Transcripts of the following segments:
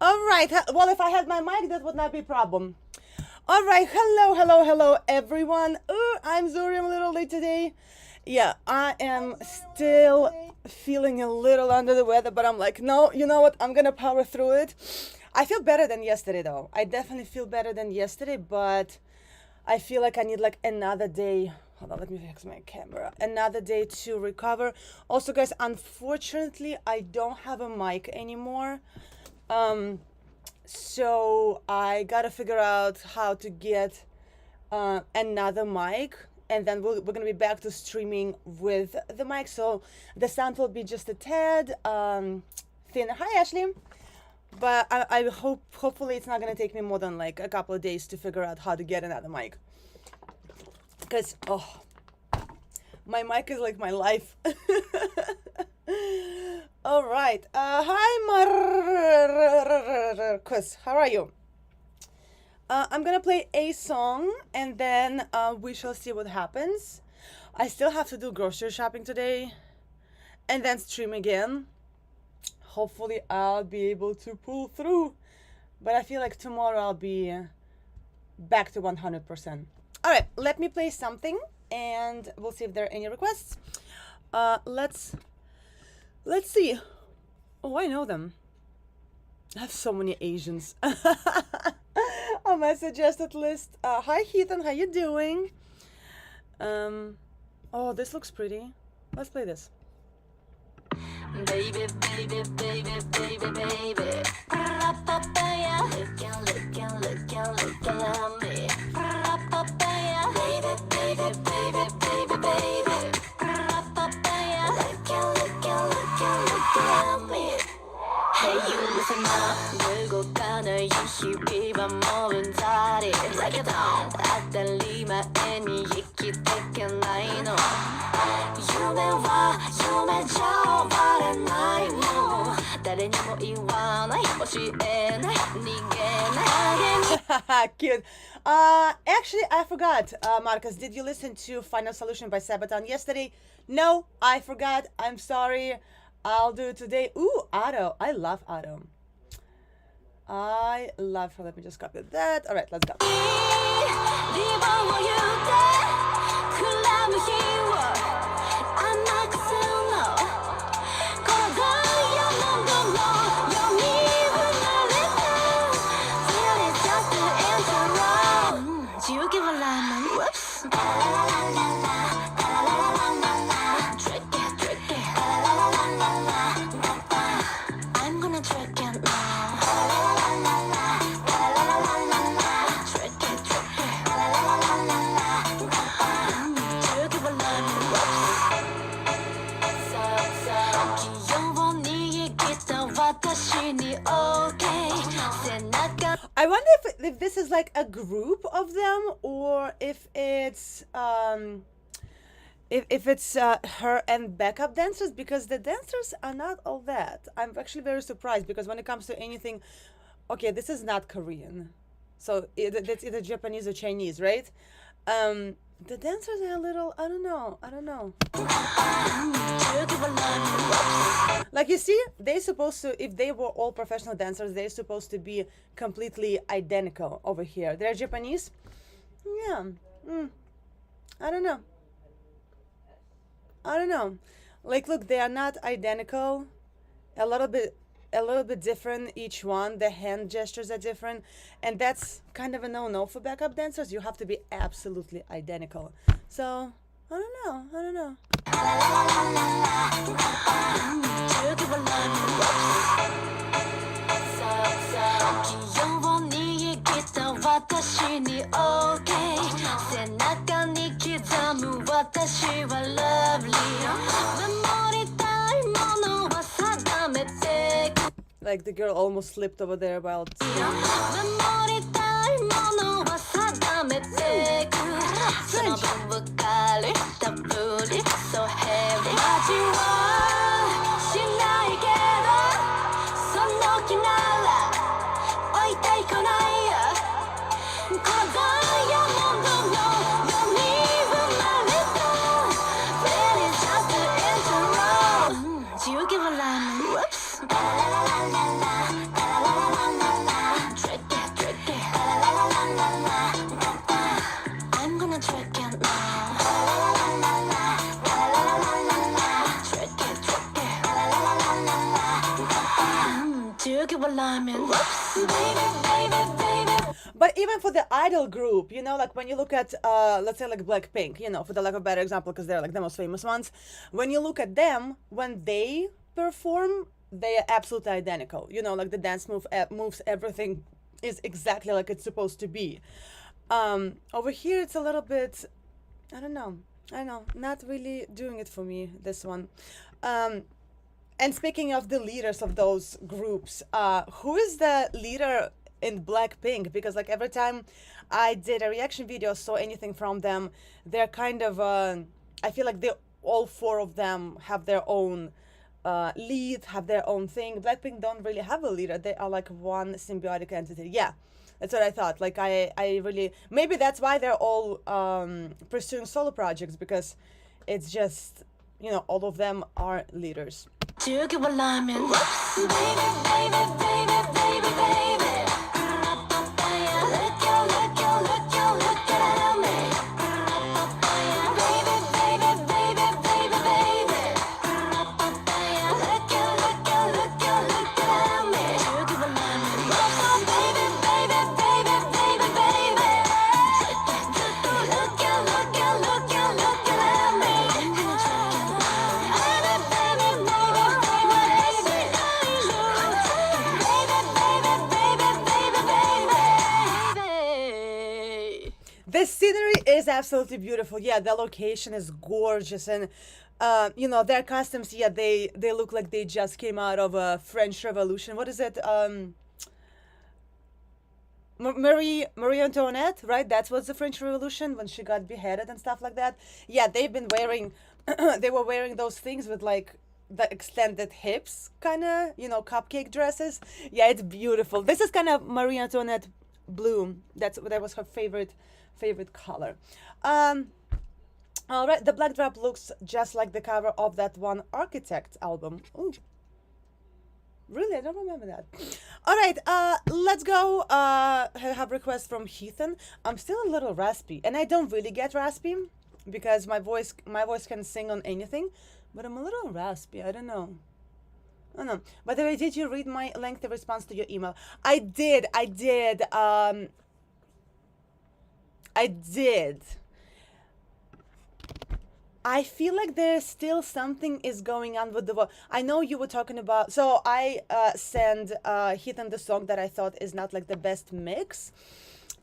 All right. Well, if I had my mic, that would not be a problem. All right. Hello, hello, hello, everyone. I'm Zuri. I'm a little late today. Yeah, I am still feeling a little under the weather, but I'm like, no, you know what? I'm gonna power through it. I feel better than yesterday, though. I definitely feel better than yesterday, but I feel like I need like another day. Hold on, let me fix my camera. Another day to recover. Also, guys, unfortunately, I don't have a mic anymore. Um, so I gotta figure out how to get another mic, and then we're gonna be back to streaming with the mic. So the sound will be just a tad thinner. Hi, Ashley. But I hopefully it's not gonna take me more than like a couple of days to figure out how to get another mic. Because my mic is like my life. All right. Hi, Marcus. How are you? I'm gonna play a song and then we shall see what happens. I still have to do grocery shopping today and then stream again. Hopefully I'll be able to pull through. But I feel like tomorrow I'll be back to 100%. All right, let me play something and we'll see if there are any requests. Let's see. Oh, I know them. I have so many Asians on my suggested list. Hi, Heathen. How you doing? Oh, this looks pretty. Let's play this. Baby, baby, baby, baby, baby. Looking at me. Baby, baby, baby, baby, baby. Looking at me. Hey, you listen up. 들고 가는 이 시비만 모른 자리. Break it down. 아달리마 애니 있기 때문에 너.夢は夢じゃ終われないもう誰にも言わない教えない逃げない Cute. Actually, I forgot. Marcus, did you listen to Final Solution by Sabaton yesterday? No, I forgot. I'm sorry. I'll do it today. Ooh, Otto. I love Otto. I love her. Let me just copy that. All right, let's go. I wonder if this is like a group of them or if it's if it's her and backup dancers, because the dancers are not all that. I'm actually very surprised because when it comes to anything, okay, this is not Korean, so that's either Japanese or Chinese, right? The dancers are a little, I don't know. Like, you see, they're supposed to, if they were all professional dancers, they're supposed to be completely identical over here. They're Japanese? Yeah. I don't know. Like, look, they are not identical. A little bit different each one. The hand gestures are different, and that's kind of a no-no for backup dancers. You have to be absolutely identical. So I don't know. Like the girl almost slipped over there while But even for the idol group, you know, like when you look at, let's say like Blackpink, you know, for the lack of a better example, because they're like the most famous ones. When you look at them, when they perform, they are absolutely identical. You know, like the dance moves, everything is exactly like it's supposed to be. Over here, it's a little bit, I don't know, not really doing it for me, this one. And speaking of the leaders of those groups, who is the leader in Blackpink? Because like every time I did a reaction video, saw anything from them, they're kind of, I feel like they all four of them have their own lead, have their own thing. Blackpink don't really have a leader. They are like one symbiotic entity. Yeah, that's what I thought. Like I really, maybe that's why they're all pursuing solo projects, because it's just, you know, all of them are leaders. The scenery is absolutely beautiful. Yeah, the location is gorgeous, and you know, their costumes, yeah, they look like they just came out of a French Revolution. What is it? Marie Antoinette, right? That was the French Revolution when she got beheaded and stuff like that. Yeah, they've been wearing, they were wearing those things with like the extended hips, kind of, you know, cupcake dresses. Yeah, it's beautiful. This is kind of Marie Antoinette blue. That was her favorite color. All right, the black drop looks just like the cover of that one Architect album. Ooh. Really? I don't remember that. All right, let's go. I have a request from Heathen. I'm still a little raspy, and I don't really get raspy because my voice can sing on anything, but I'm a little raspy. I don't know. By the way, did you read my lengthy response to your email? I did. I did. I feel like there's still something is going on with the I know you were talking about, so I sent Heathen the song that I thought is not like the best mix,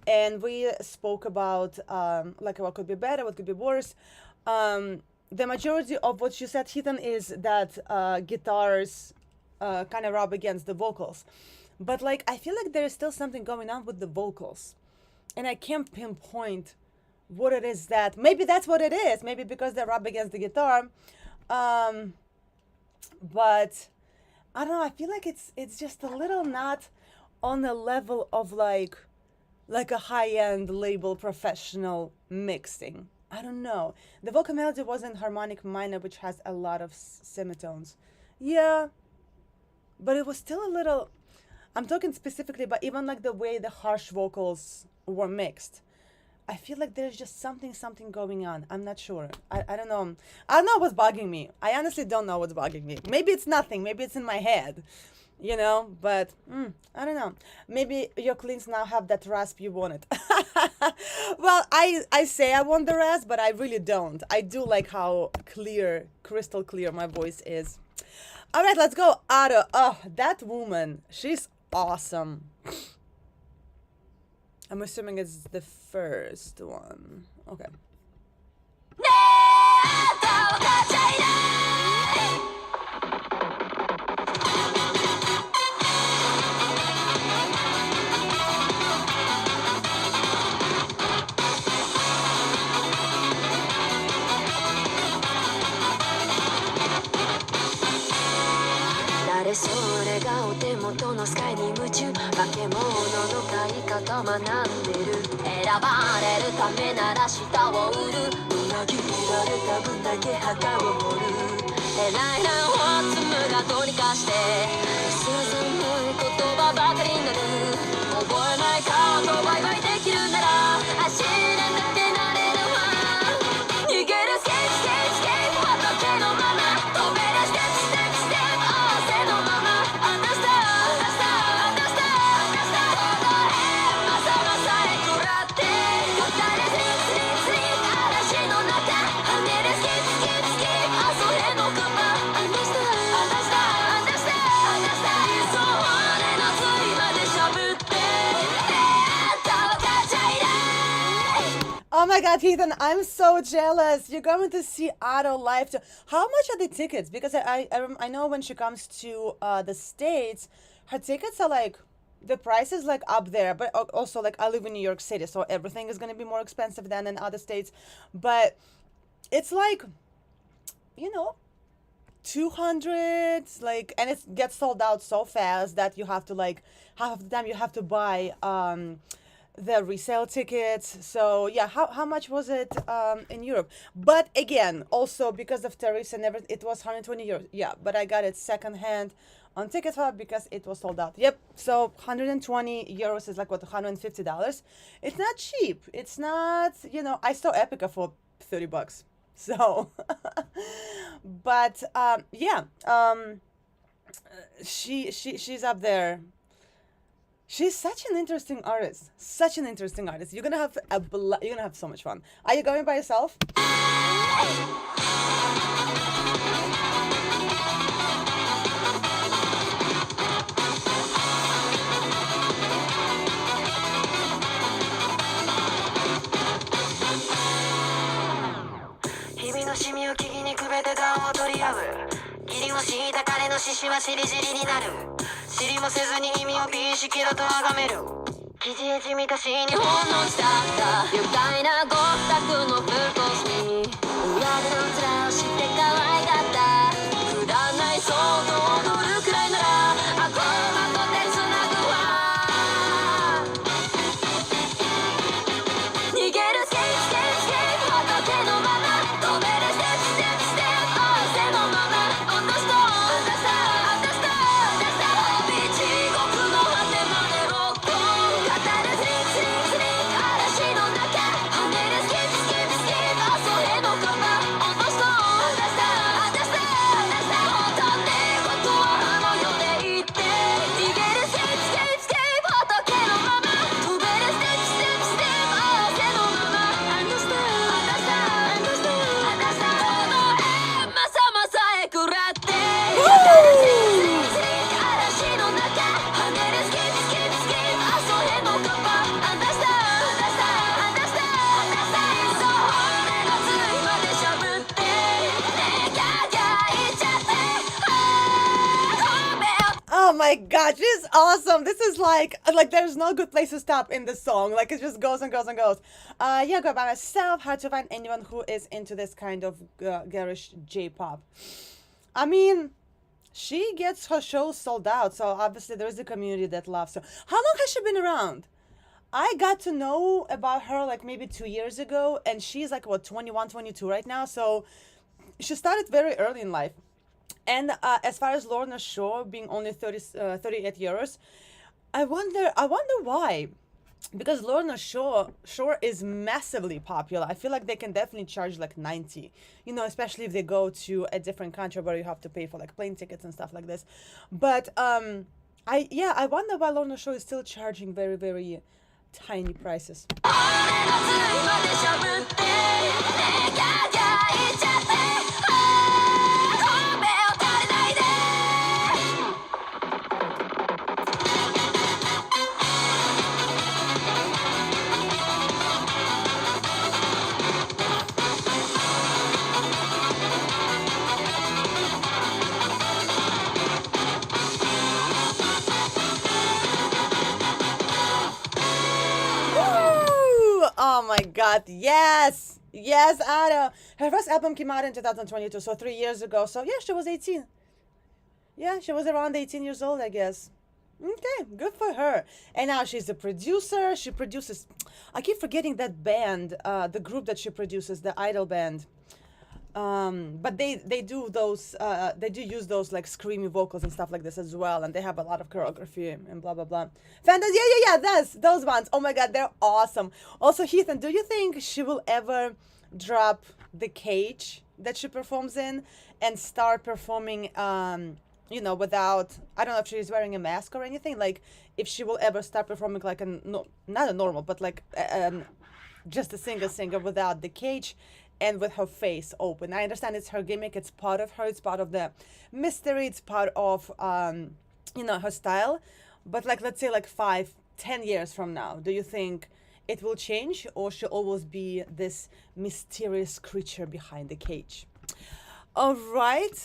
and we spoke about like what could be better, what could be worse. The majority of what you said, Heathen, is that guitars kind of rub against the vocals, but like I feel like there's still something going on with the vocals, and I can't pinpoint what it is. That maybe that's what it is, maybe because they rub against the guitar, but I don't know, I feel like it's just a little not on the level of like a high-end label professional mixing. I don't know, the vocal melody was in harmonic minor, which has a lot of semitones. Yeah, but it was still a little, I'm talking specifically about even like the way the harsh vocals were mixed. I feel like there's just something going on. I'm not sure. I don't know. I don't know what's bugging me. I honestly don't know what's bugging me. Maybe it's nothing. Maybe it's in my head, you know, but I don't know. Maybe your cleans now have that rasp you wanted. Well, I say I want the rasp, but I really don't. I do like how clear, crystal clear my voice is. All right, let's go. Ada. Oh, that woman. She's awesome. I'm assuming it's the first one. Okay. Oh my God, Ethan, I'm so jealous. You're going to see Otto live too. How much are the tickets? Because I know when she comes to the States, her tickets are like, the price is like up there. But also, like, I live in New York City, so everything is going to be more expensive than in other states. But it's like, you know, 200, like, and it gets sold out so fast that you have to, like, half of the time you have to buy the resale tickets. So yeah, how much was it in Europe? But again, also because of tariffs and everything, it was 120 euros. Yeah, but I got it secondhand on Ticket because it was sold out. Yep. So 120 euros is like what, $150. It's not cheap. It's not, I saw Epica for $30. So but yeah, she's up there. She's such an interesting artist. Such an interesting artist. You're gonna have you're gonna have so much fun. Are you going by yourself? Oh my God, she's awesome. This is like there's no good place to stop in this song. Like, it just goes and goes and goes. Yeah, go by myself. Hard to find anyone who is into this kind of garish J-pop. I mean, she gets her shows sold out, so obviously there is a community that loves her. How long has she been around? I got to know about her like maybe 2 years ago, and she's like, what, 21, 22 right now? So she started very early in life. And as far as Lorna Shore being only 38 euros, I wonder why. Because Lorna Shore is massively popular. I feel like they can definitely charge like 90, especially if they go to a different country where you have to pay for like plane tickets and stuff like this. But I wonder why Lorna Shore is still charging very, very tiny prices. Oh my God, yes, Ada. Her first album came out in 2022, so 3 years ago. So yeah, she was 18. Yeah, she was around 18 years old, I guess. Okay, good for her. And now she's a producer. She produces, I keep forgetting that band, the group that she produces, the Idol band. But they do those, they do use those like screamy vocals and stuff like this as well, and they have a lot of choreography and blah blah blah. Fantasy, yeah, those ones. Oh my God, they're awesome. Also, Ethan, do you think she will ever drop the cage that she performs in and start performing, without, I don't know if she's wearing a mask or anything, like if she will ever start performing like not a normal, but like just a singer without the cage and with her face open. I understand it's her gimmick, it's part of her, it's part of the mystery, it's part of her style. But like, let's say like 5-10 years from now, do you think it will change, or she'll always be this mysterious creature behind the cage. All right.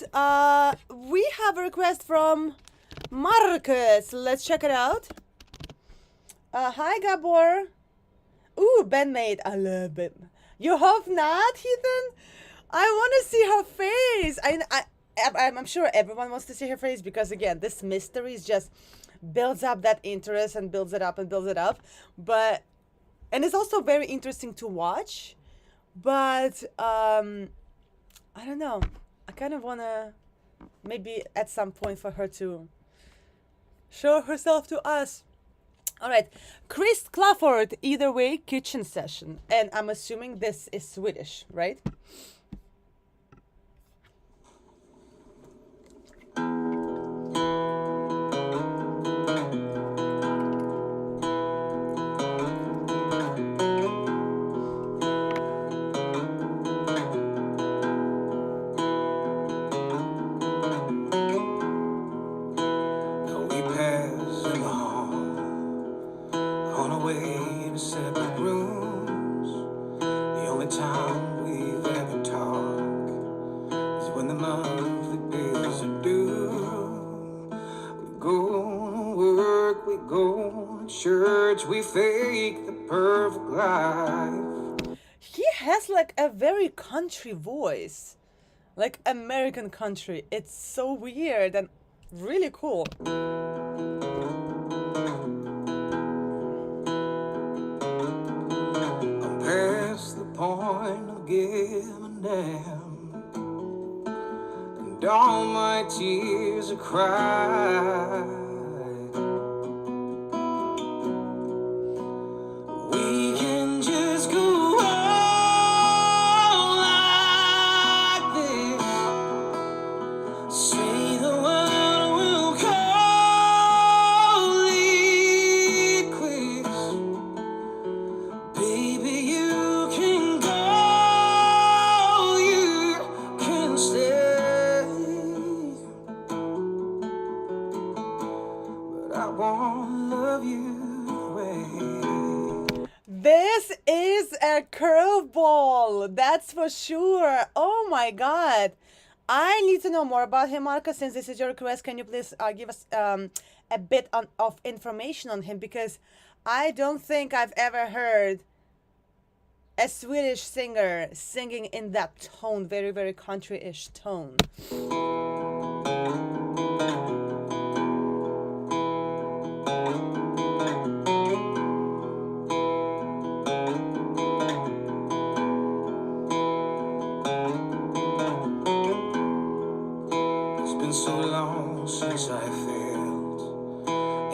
We have a request from Marcus. Let's check it out. Hi, Gabor. Ooh, bandmate. I love it. You hope not, Ethan? I want to see her face. I'm sure everyone wants to see her face because, again, this mystery is just builds up that interest and builds it up and builds it up. And it's also very interesting to watch. But I don't know. I kind of want to maybe at some point for her to show herself to us. All right. Chris Clafford, either way, kitchen session. And I'm assuming this is Swedish, right? We fake the perfect life. He has like a very country voice, like American country. It's so weird and really cool. I'm past the point of giving them, and all my tears are cried. Curveball, that's for sure. Oh my god, I need to know more about him, Marcus. Since this is your request, can you please give us a bit of information on him, because I don't think I've ever heard a Swedish singer singing in that tone, very, very country-ish tone. Since I felt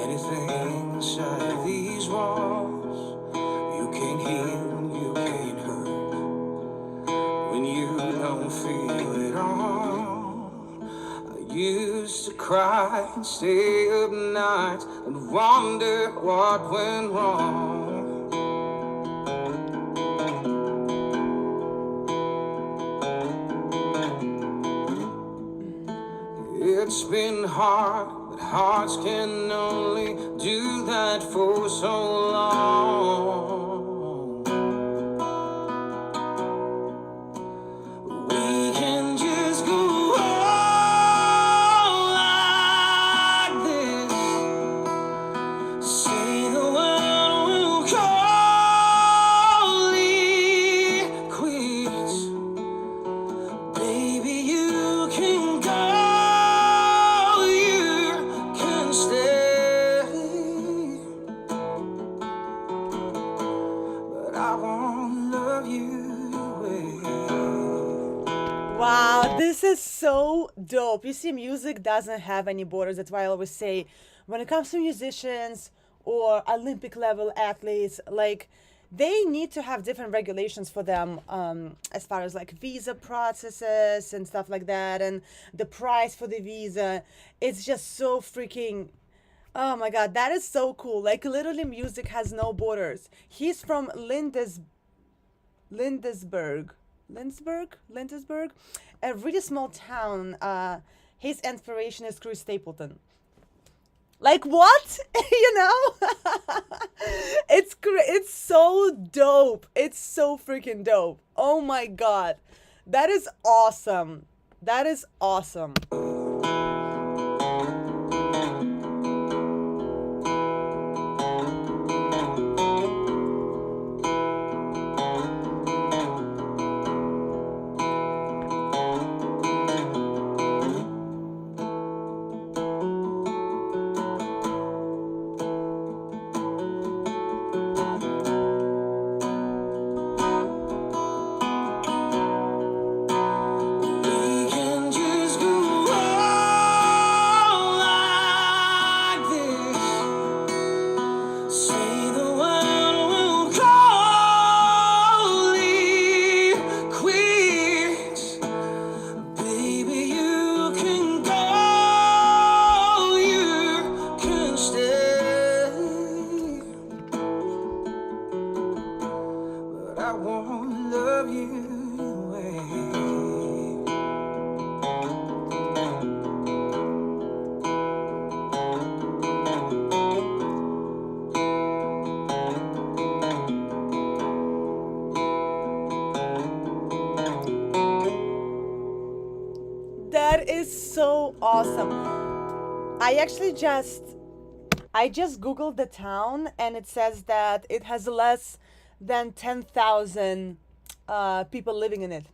anything inside these walls, you can't heal, you can't hurt when you don't feel it all. I used to cry and stay up nights and wonder what went wrong. It's been hard, but hearts can only do that for so long. We can just go on like this. Say the word, we'll call it quits. Baby, you can go. Wow, this is so dope. You see, music doesn't have any borders. That's why I always say, when it comes to musicians or Olympic level athletes, like, they need to have different regulations for them, as far as like visa processes and stuff like that, and the price for the visa. It's just so freaking, oh my god, that is so cool. Like, literally, music has no borders. He's from Lindesberg, a really small town. His inspiration is Chris Stapleton. Like what? You know? It's so dope. It's so freaking dope. Oh my god. That is awesome. That is awesome. We can just go on like this. Say the word, we'll call it quits. Baby, you can go, you can stay, but I won't love you away. That is so awesome. I just googled the town and it says that it has less than 10,000 people living in it.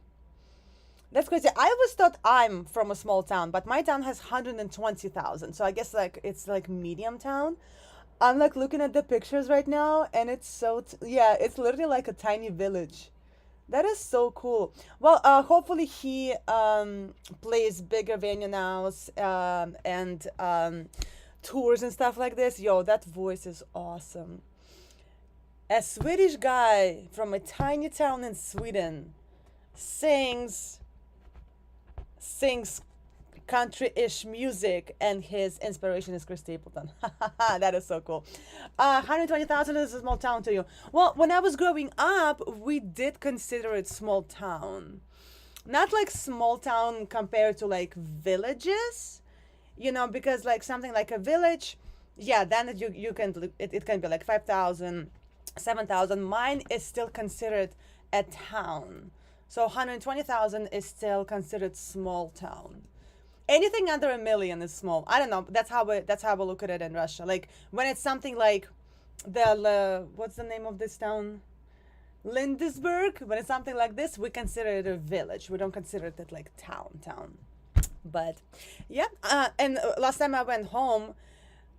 That's crazy. I always thought I'm from a small town, but my town has 120,000. So I guess like it's like medium town. I'm like looking at the pictures right now and it's so yeah, it's literally like a tiny village. That is so cool. Well, hopefully he plays bigger venue now and tours and stuff like this. Yo, that voice is awesome. A Swedish guy from a tiny town in Sweden sings country-ish music, and his inspiration is Chris Stapleton. That is so cool. 120,000 is a small town to you. Well, when I was growing up, we did consider it small town. Not like small town compared to like villages, you know, because like something like a village, yeah, then you can, it can be like 5,000, 7,000. Mine is still considered a town. So 120,000 is still considered small town. Anything under 1 million is small. I don't know. That's how we look at it in Russia. Like when it's something like what's the name of this town? Lindisberg. When it's something like this, we consider it a village. We don't consider it like town. But yeah. And last time I went home,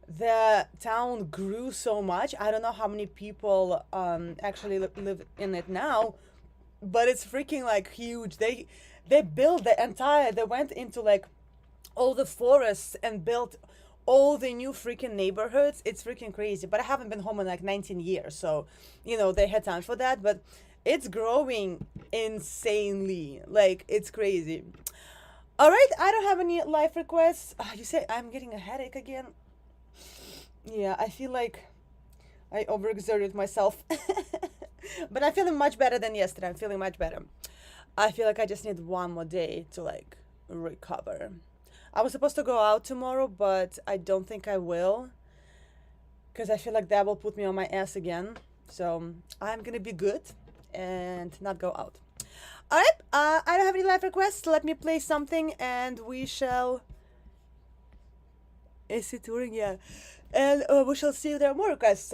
the town grew so much. I don't know how many people actually live in it now, but it's freaking like huge. They built they went into like all the forests and built all the new freaking neighborhoods. It's freaking crazy. But I haven't been home in like 19 years, so you know they had time for that. But it's growing insanely. Like it's crazy. All right, I don't have any live requests. You say I'm getting a headache again. Yeah, I feel like I overexerted myself. But I'm feeling much better than yesterday. I'm feeling much better. I feel like I just need one more day to like recover. I was supposed to go out tomorrow, but I don't think I will, because I feel like that will put me on my ass again. So I'm gonna be good and not go out. All right, I don't have any live requests. Let me play something and we shall... Is it touring? Yeah. And we shall see if there are more requests.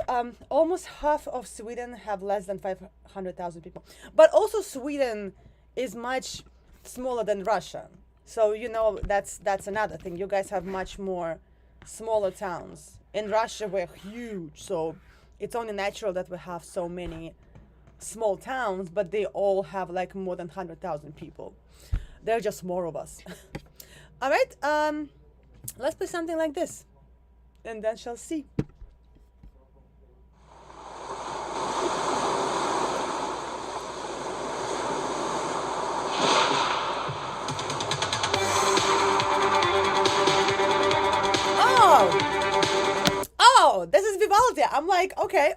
Almost half of Sweden have less than 500,000 people. But also Sweden is much smaller than Russia. So, you know, that's another thing. You guys have much more smaller towns. In Russia, we're huge. So it's only natural that we have so many small towns, but they all have like more than 100,000 people. There are just more of us. All right. Let's play something like this. And then shall see. Oh, this is Vivaldia. I'm like, okay.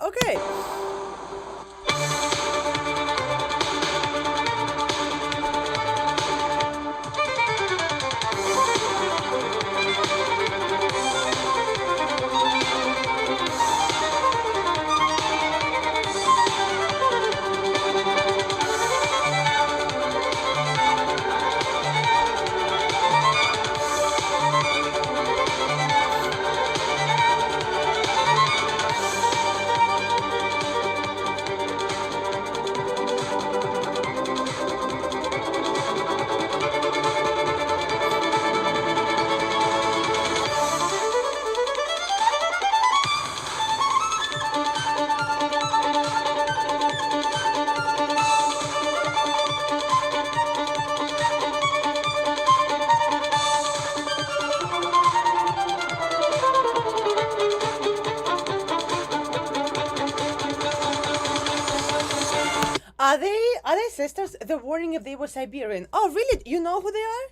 Are they sisters? They're wondering if they were Siberian. Oh, really? You know who they are?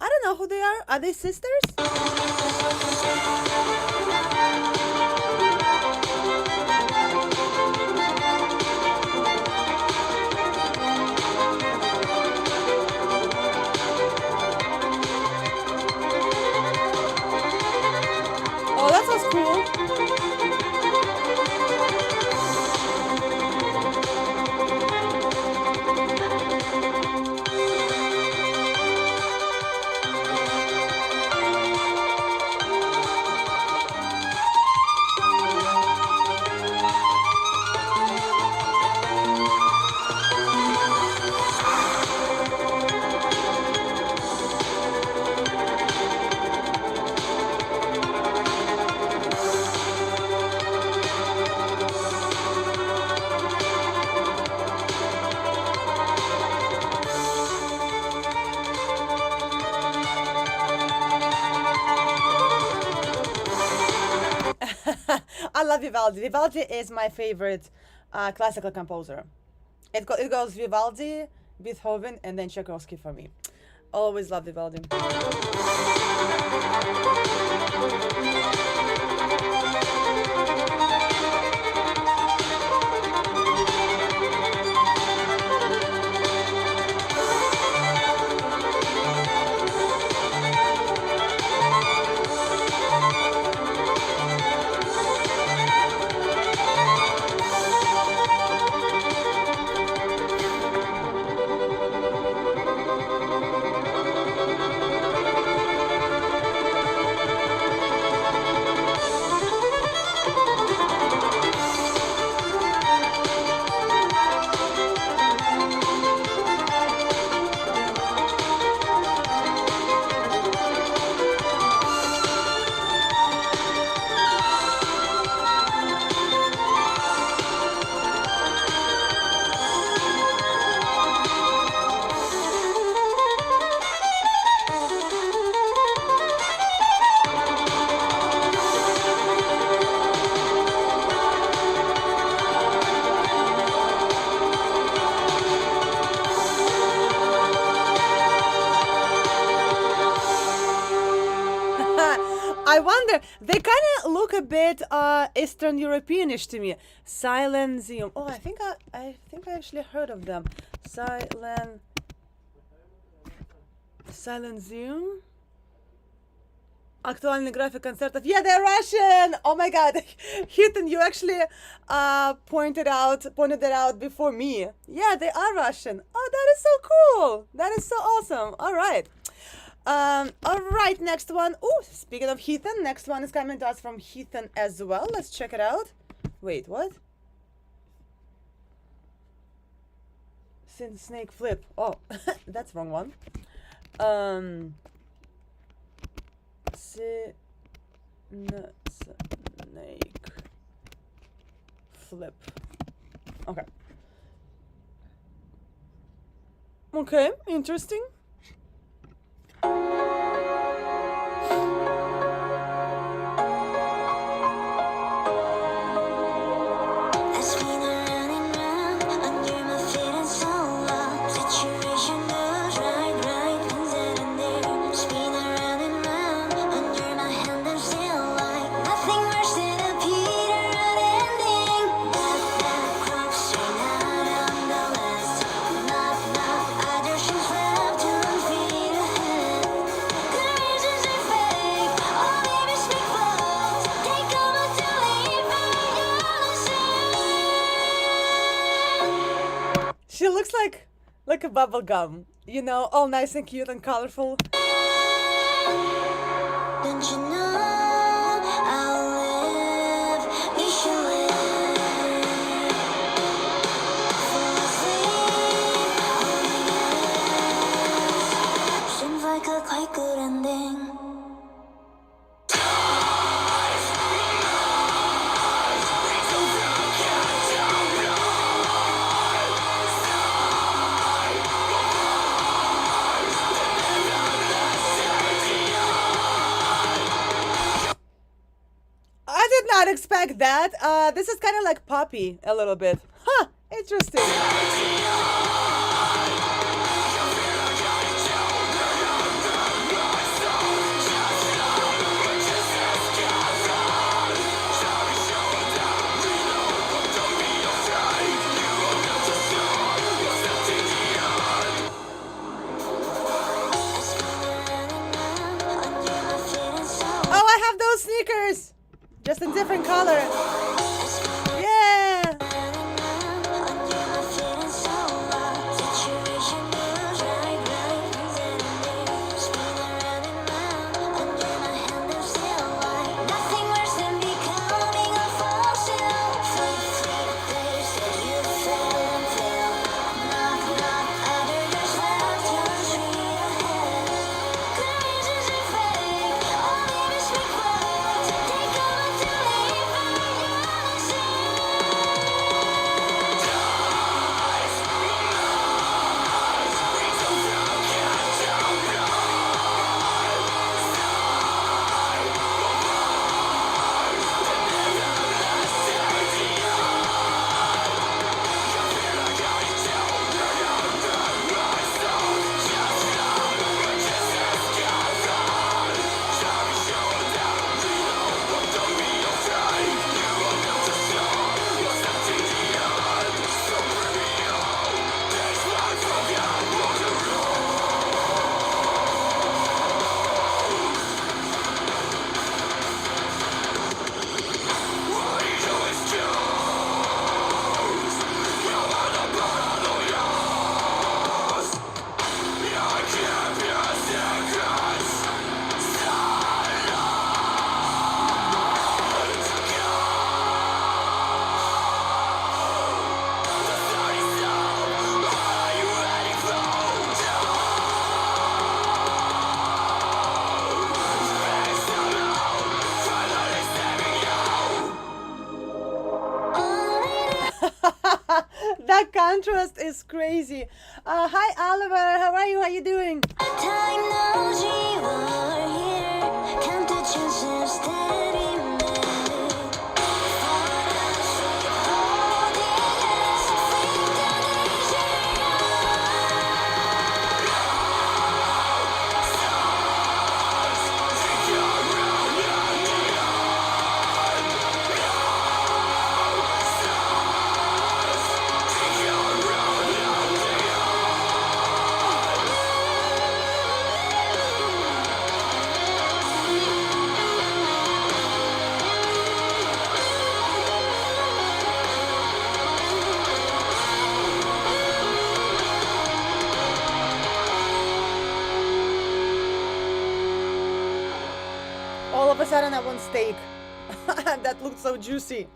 I don't know who they are. Are they sisters? Oh, that sounds cool. I love Vivaldi. Vivaldi is my favorite classical composer. It goes Vivaldi, Beethoven, and then Tchaikovsky for me. Always love Vivaldi. I wonder. They kind of look a bit Eastern Europeanish to me. Silenzium. Oh, I think I actually heard of them. Silenzium. Актуальный график концертов. Yeah, they're Russian. Oh my God, Heaton, you actually pointed it out before me. Yeah, they are Russian. Oh, that is so cool. That is so awesome. All right. All right, next one. Oh, speaking of Heaton, next one is coming to us from Heaton as well. Let's check it out. Wait, what? Snake flip. Oh, that's wrong one. Snake flip. Okay. Okay, interesting. She looks like a bubble gum, you know, all nice and cute and colorful. Don't you know I'll live? You should live. Fall asleep. Seems like a quite good ending. I did not expect that. This is kind of like Poppy a little bit. Huh, Interesting. Oh, I have those sneakers! Just in different color. Yeah! That contrast is crazy. Hi Oliver, how are you? How you doing? Time knows you are here. Count the chances that we made. Fall asleep, holding us. Think that easy. All of a sudden I want steak. That looked so juicy.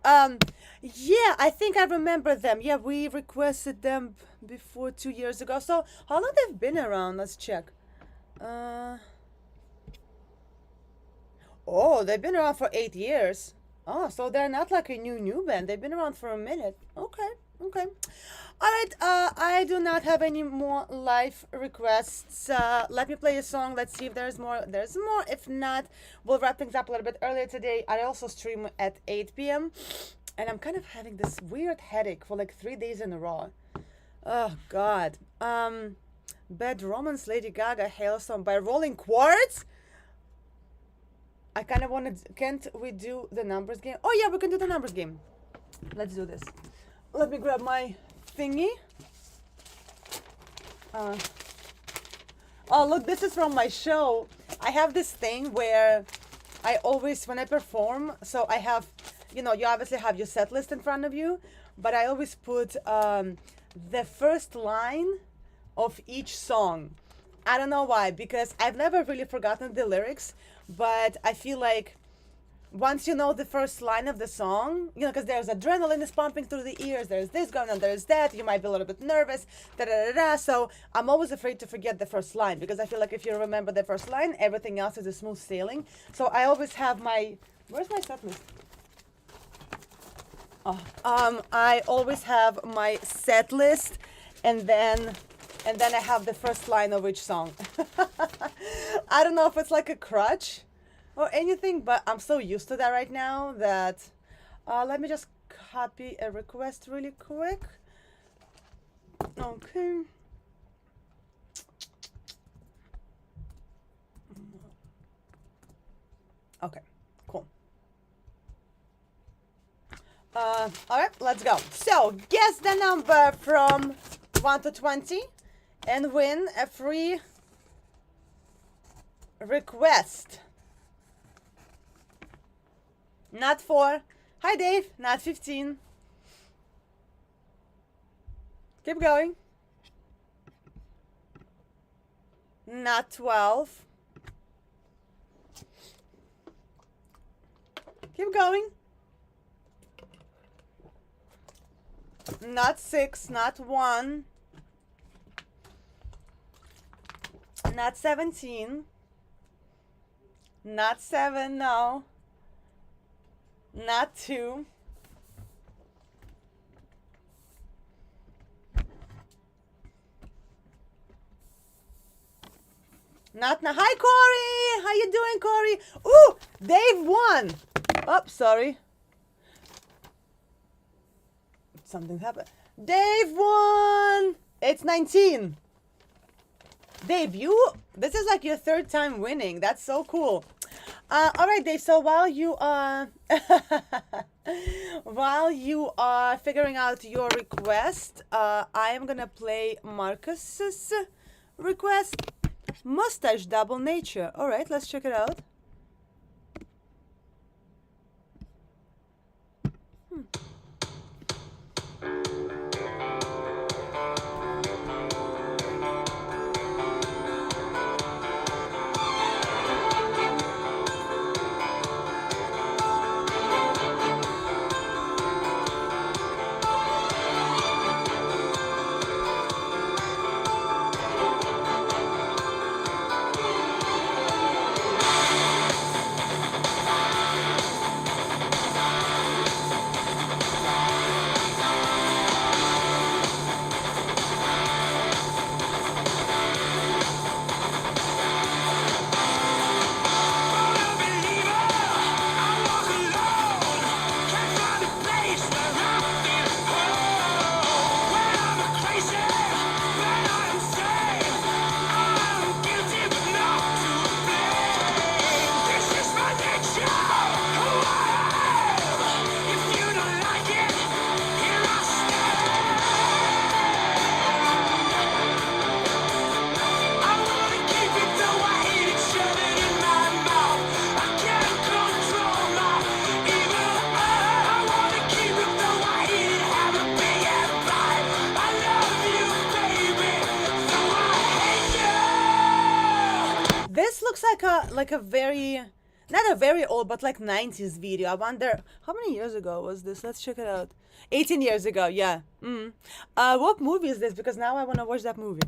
Yeah, I think I remember them. Yeah, we requested them before 2 years ago. So how long they've been around? Let's check. Oh, they've been around for 8 years. Oh, so they're not like a new band. They've been around for a minute. Okay, okay. All right, I do not have any more live requests. Let me play a song. Let's see if there's more. There's more. If not, we'll wrap things up a little bit earlier today. I also stream at 8 p.m. And I'm kind of having this weird headache for like 3 days in a row. Oh, God. Bad Romance, Lady Gaga, Hailstorm by Rolling Quartz? I kind of wanted... Can't we do the numbers game? Oh, yeah, we can do the numbers game. Let's do this. Let me grab my thingy. Oh, look, this is from my show. I have this thing where I always, when I perform, so I have, you know, you obviously have your set list in front of you, but I always put the first line of each song. I don't know why, because I've never really forgotten the lyrics, but I feel like once you know the first line of the song, you know, because there's adrenaline is pumping through the ears, there's this going on, there's that, you might be a little bit nervous, so I'm always afraid to forget the first line, because I feel like if you remember the first line, everything else is a smooth sailing. So I always have my, where's my set list? Oh, I always have my set list, and then I have the first line of each song. I don't know if it's like a crutch or anything, but I'm so used to that right now that let me just copy a request really quick. Okay. Okay, cool. All right, let's go. So, guess the number from 1 to 20 and win a free request. Not 4. Hi, Dave. Not 15. Keep going. Not 12. Keep going. Not 6, not 1. Not 17. Not 7, no. Not 2. Not now. Hi, Corey. How you doing, Corey? Ooh, Dave won. Oh, sorry. Something happened. Dave won. It's 19. Dave, this is like your third time winning. That's so cool. All right, Dave. So while you are figuring out your request, I am gonna play Marcus's request. Mustache Double Nature. All right, let's check it out. Like a very, not a very old, but like 90s video. I wonder how many years ago was this? Let's check it out. 18 years ago, yeah. What movie is this? Because now I want to watch that movie.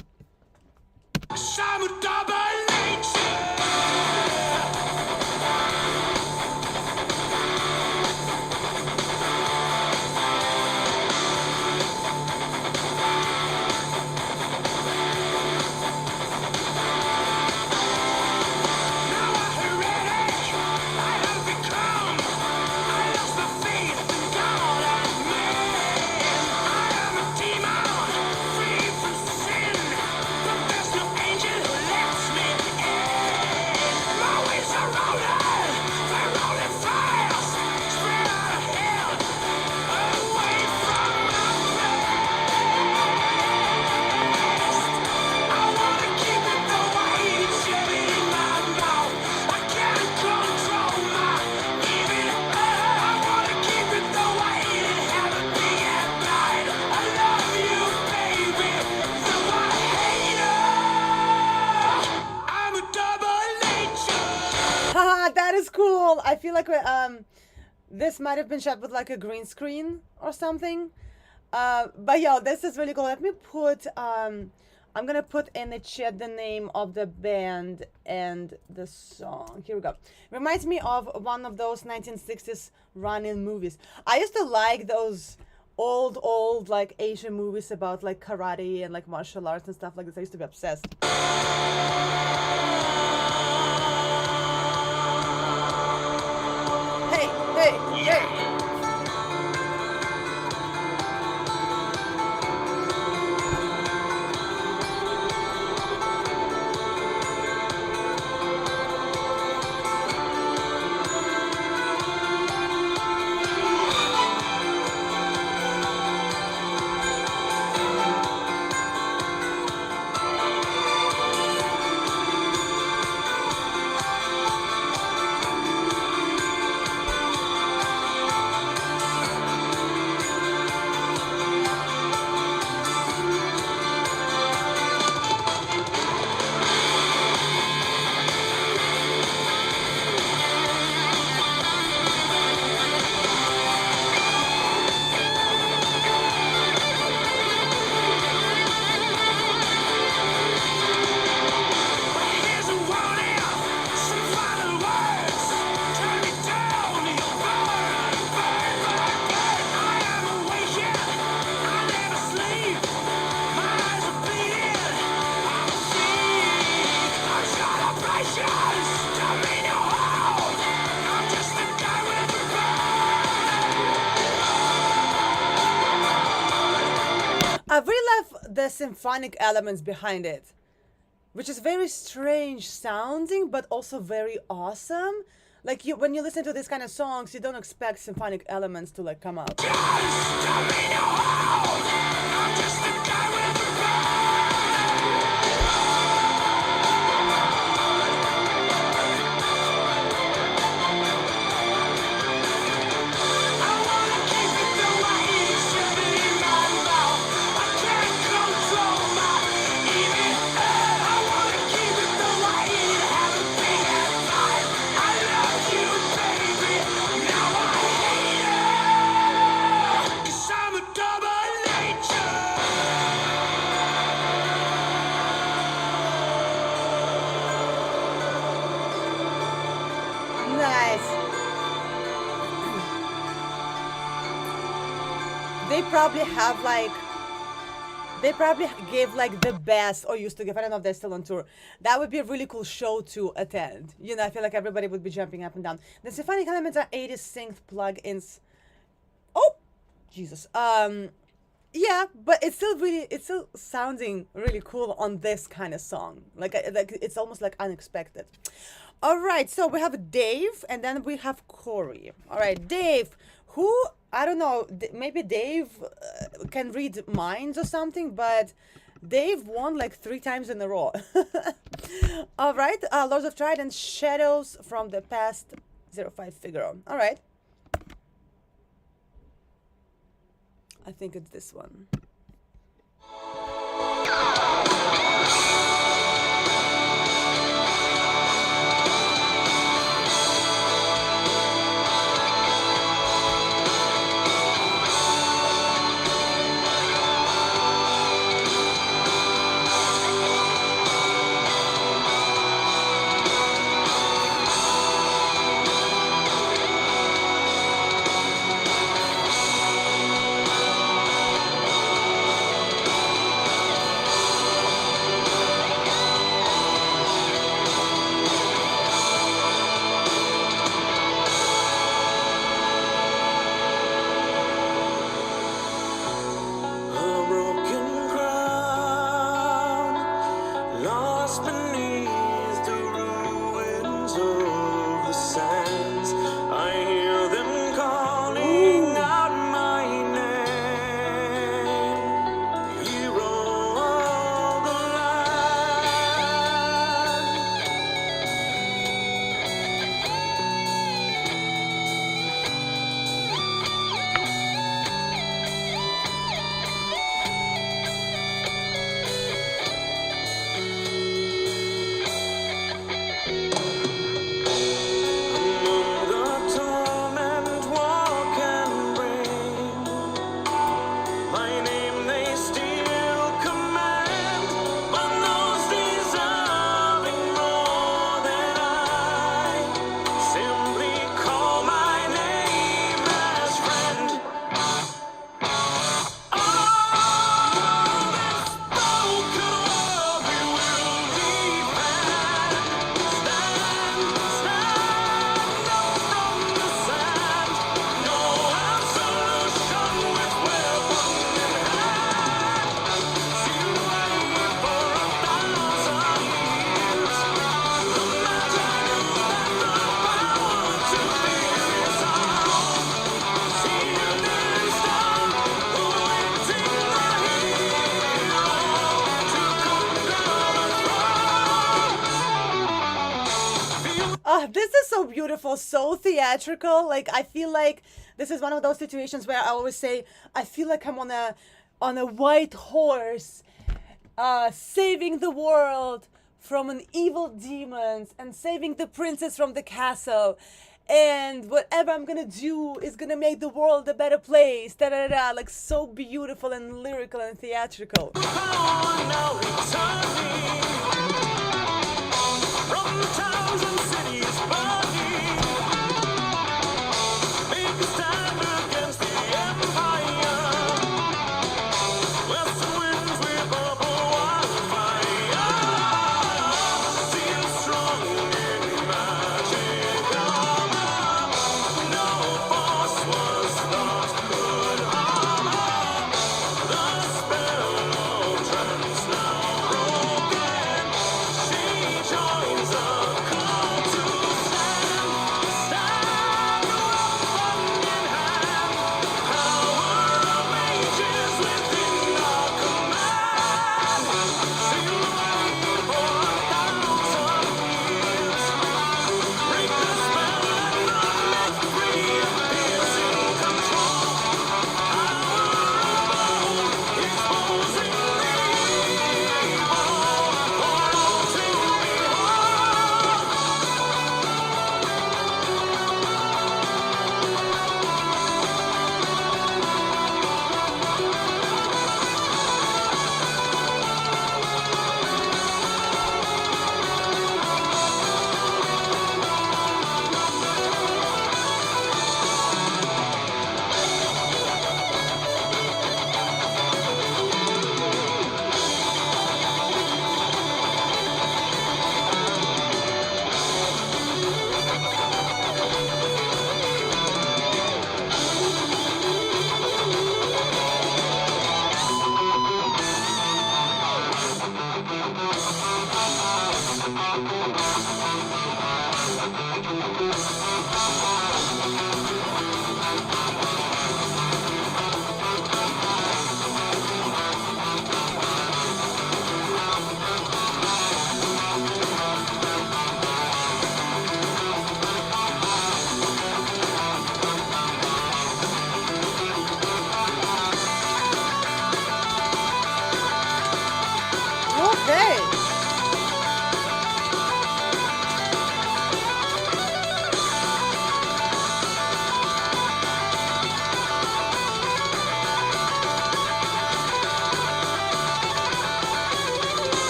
That is cool. I feel like this might have been shot with like a green screen or something. But yo, this is really cool. Let me put I'm gonna put in the chat the name of the band and the song. Here we go. Reminds me of one of those 1960s run-in movies. I used to like those old like Asian movies about like karate and like martial arts and stuff like this. I used to be obsessed. Hey. the symphonic elements behind it, which is very strange sounding, but also very awesome. Like when you listen to these kind of songs, you don't expect symphonic elements to like come out. Nice. They probably have like, they probably gave like the best, or used to give, I don't know if they're still on tour. That would be a really cool show to attend. You know, I feel like everybody would be jumping up and down. The symphonic elements are 80 synth plugins. Oh, Jesus. Yeah, but it's still sounding really cool on this kind of song. Like it's almost like unexpected. All right, so we have Dave, and then we have Corey. All right, Dave, who, I don't know, maybe Dave can read minds or something, but Dave won like 3 times in a row. All right, Lords of Trident and Shadows from the Past, 05 Figaro. All right. I think it's this one. A broken crown, lost beneath the ruins of the sands. I hear them calling out my name, hero of the land. Among the torment, walk and reign. My name they still command, but those deserving more than I simply call my name as friend. All that's spoken of we will defend. Stand up from the sand. No absolution with weapon in hand. Sealed away for 1,000 years. The matter knew that the power to fear is ours. Sealed in stone, awaiting the hero to conquer the throne. This is so beautiful, so theatrical. Like I feel like this is one of those situations where I always say I feel like I'm on a white horse, saving the world from an evil demons and saving the princess from the castle. And whatever I'm gonna do is gonna make the world a better place. Da da da. Like so beautiful and lyrical and theatrical. Power now returning from the towns and cities burning. Make a stand against the empire. Western winds with bubble wildfire. Seal strong in magic armor. No force was thought could harm her. The spell of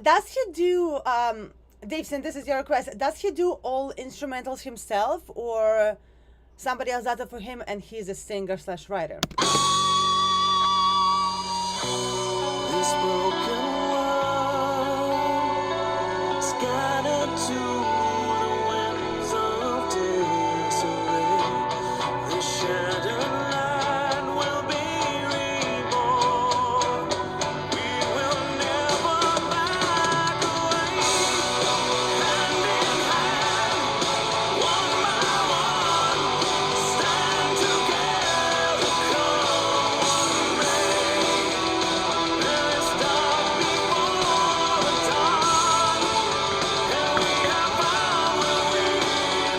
Does he do, Davison, this is your request. Does he do all instrumentals himself, or somebody else does it for him and he's a singer slash writer? This broken world scattered to the winds of disarray. The shattered land will be reborn. We will never back away. Hand in hand, one by one, stand together, come May. There is dark before the dawn, and we have found where we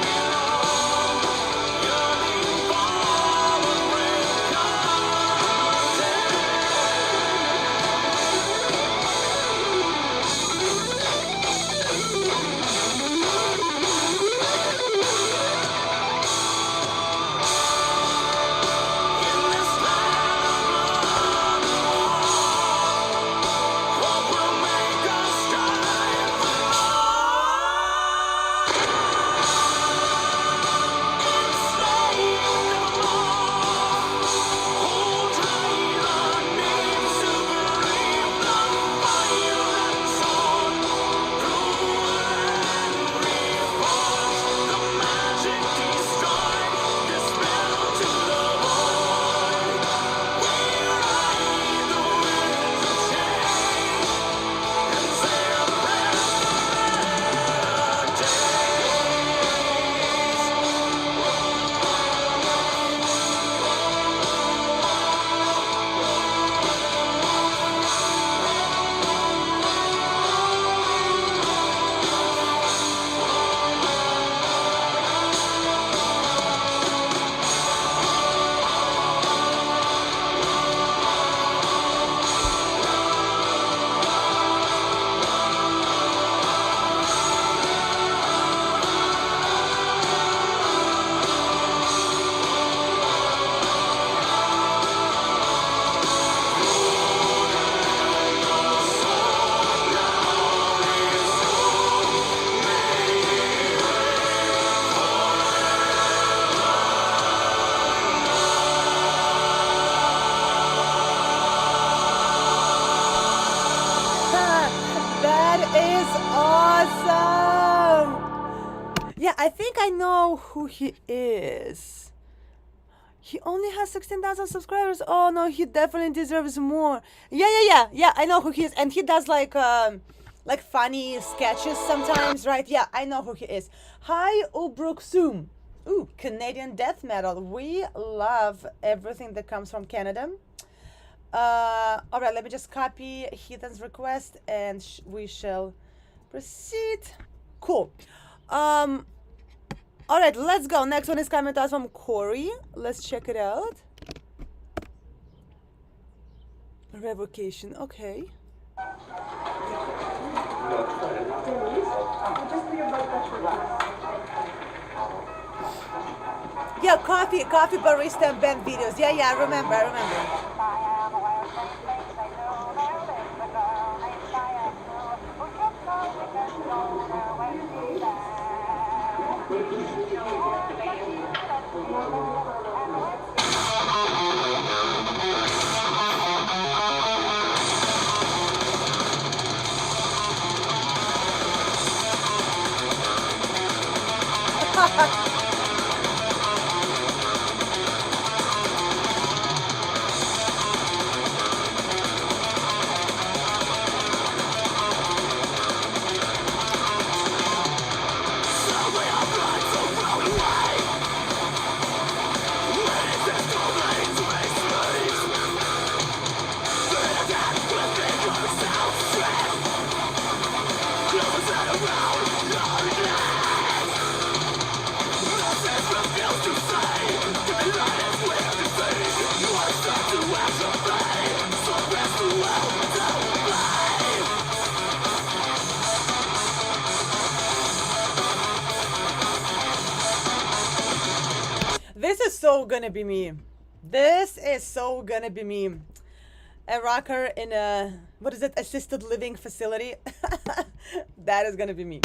belong. Yearning for a break of day. In this land of blood and war, hope will make us strive for enslaved nevermore. Hold tight our names to brave the fire and sword. Rule and reforge, the magic destroyed, dispel to the void. We ride the winds of change and say a prayer for better days. That is awesome! Yeah, I think I know who he is. He only has 16,000 subscribers. Oh no, he definitely deserves more. Yeah, I know who he is. And he does like funny sketches sometimes, right? Yeah, I know who he is. Hi, Ubruk Zoom. Ooh, Canadian death metal. We love everything that comes from Canada. All right, let me just copy Heathen's request and we shall proceed. Cool. All right, let's go. Next one is coming to us from Corey. Let's check it out. Revocation. Okay. Yeah, coffee barista and band videos. Yeah, I remember. This is so gonna be me. This is so gonna be me. a rocker in a, what is it, assisted living facility. That is gonna be me.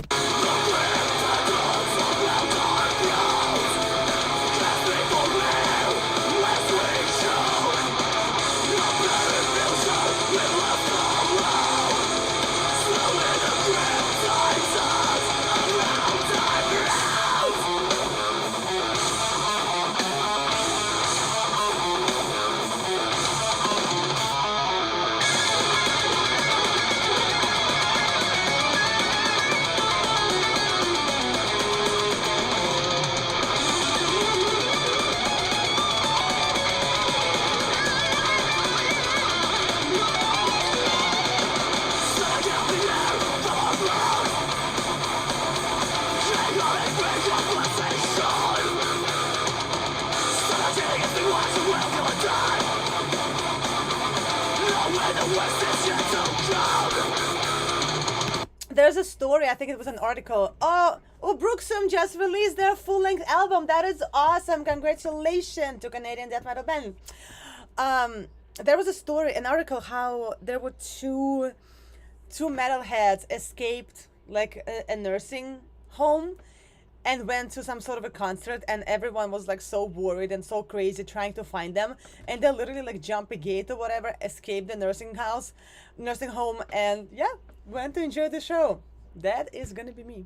There's a story, I think it was an article. Oh, Brooksum just released their full-length album. That is awesome. Congratulations to Canadian death metal band. There was a story, an article, how there were two metalheads escaped like a nursing home and went to some sort of a concert, and everyone was like so worried and so crazy trying to find them, and they literally like jump a gate or whatever, escaped the nursing home, and yeah, went to enjoy the show. That is gonna be me.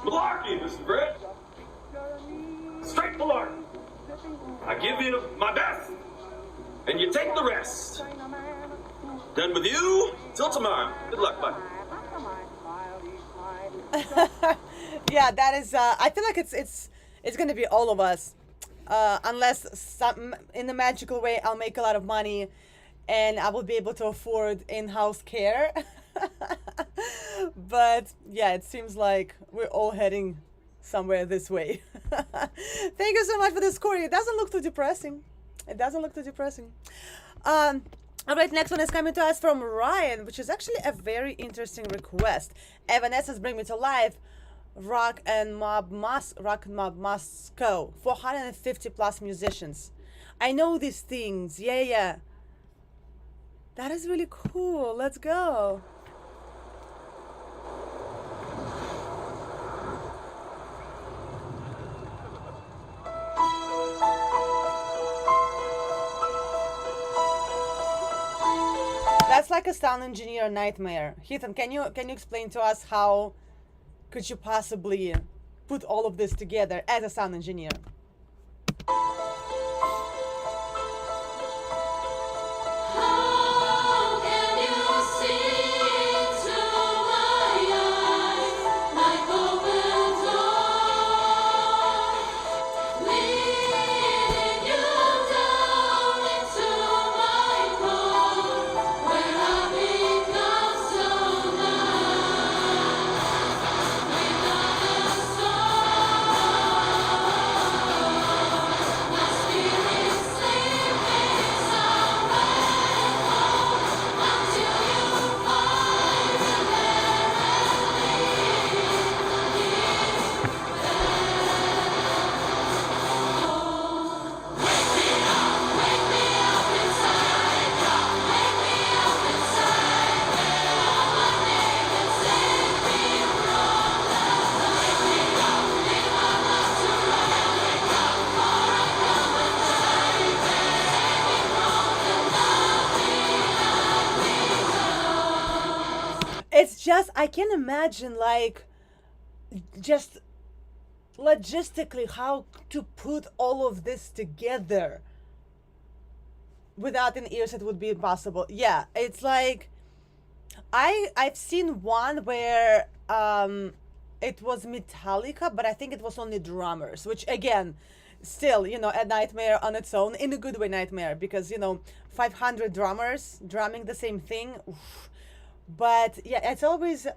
Malarkey, Mr. Brett. Straight malarkey. I give you my best, and you take the rest. Done with you. Till tomorrow. Good luck, bye. Yeah, that is. I feel like it's gonna be all of us, unless some in a magical way I'll make a lot of money, and I will be able to afford in-house care. But yeah, it seems like we're all heading somewhere this way. Thank you so much for this, Corey. It doesn't look too depressing. It doesn't look too depressing. All right, next one is coming to us from Ryan, which is actually a very interesting request. Evanescence, Bring Me to Life, Rock and Mob Moscow, 450 plus musicians. I know these things. Yeah. That is really cool. Let's go. that's like a sound engineer nightmare. Ethan, can you explain to us how could you possibly put all of this together as a sound engineer? How can you see into my eyes like open doors, leading you down into my core, where I become so numb without a soul. My spirit sleeping somewhere until you find me there Wake me up inside, wake me up inside, call my name and save me from wake me up, leave my love to run, wake up, for I come untied, save me from the nothing. It's just I can imagine like just logistically how to put all of this together without an ears it would be impossible. Yeah, it's like I've seen one where it was Metallica, but I think it was only drummers, which again still, you know, a nightmare on its own, in a good way nightmare, because you know 500 drummers drumming the same thing. Oof. But yeah, it's always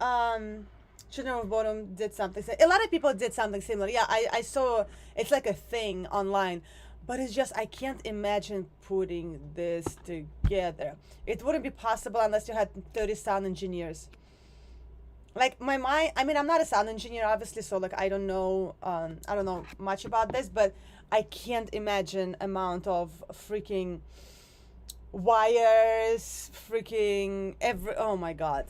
Children of Bodom did something. A lot of people did something similar. Yeah, I saw it's like a thing online, but it's just I can't imagine putting this together. It wouldn't be possible unless you had 30 sound engineers. Like my mind, I mean, I'm not a sound engineer, obviously, so like I don't know much about this, but I can't imagine amount of freaking wires, freaking every. Oh my god,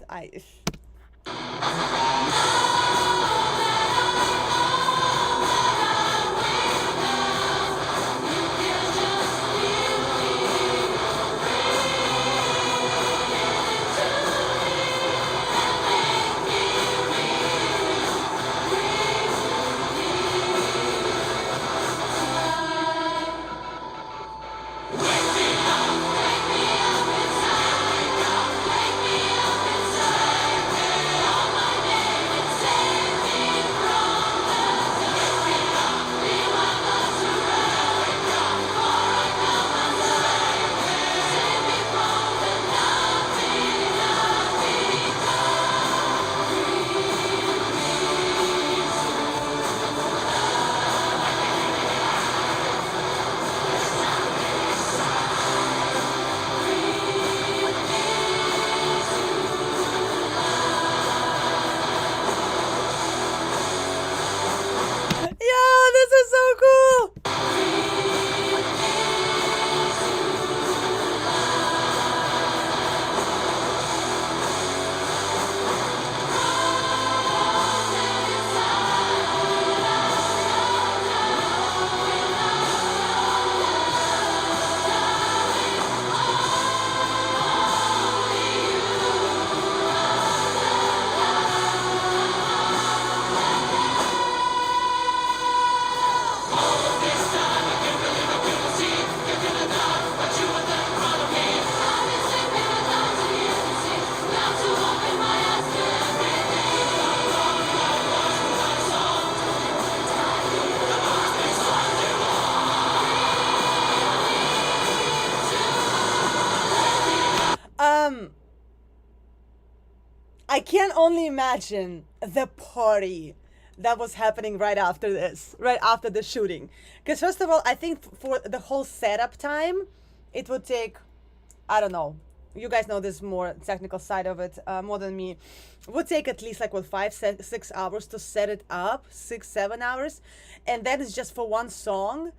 this is so cool. I can only imagine the party that was happening right after this, right after the shooting. Because first of all, I think for the whole setup time, it would take, I don't know, you guys know this more technical side of it more than me. It would take at least like what 6 hours to set it up, 6-7 hours, and then it's just for one song.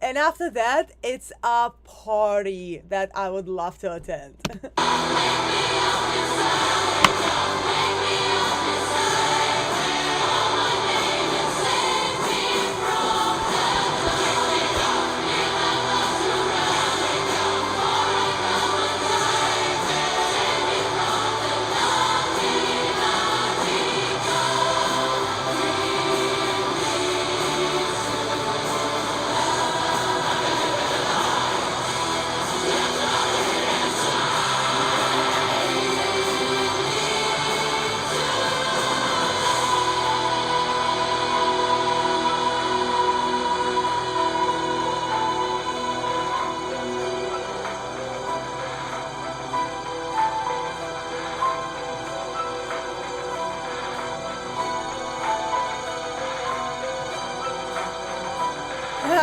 And after that, it's a party that I would love to attend.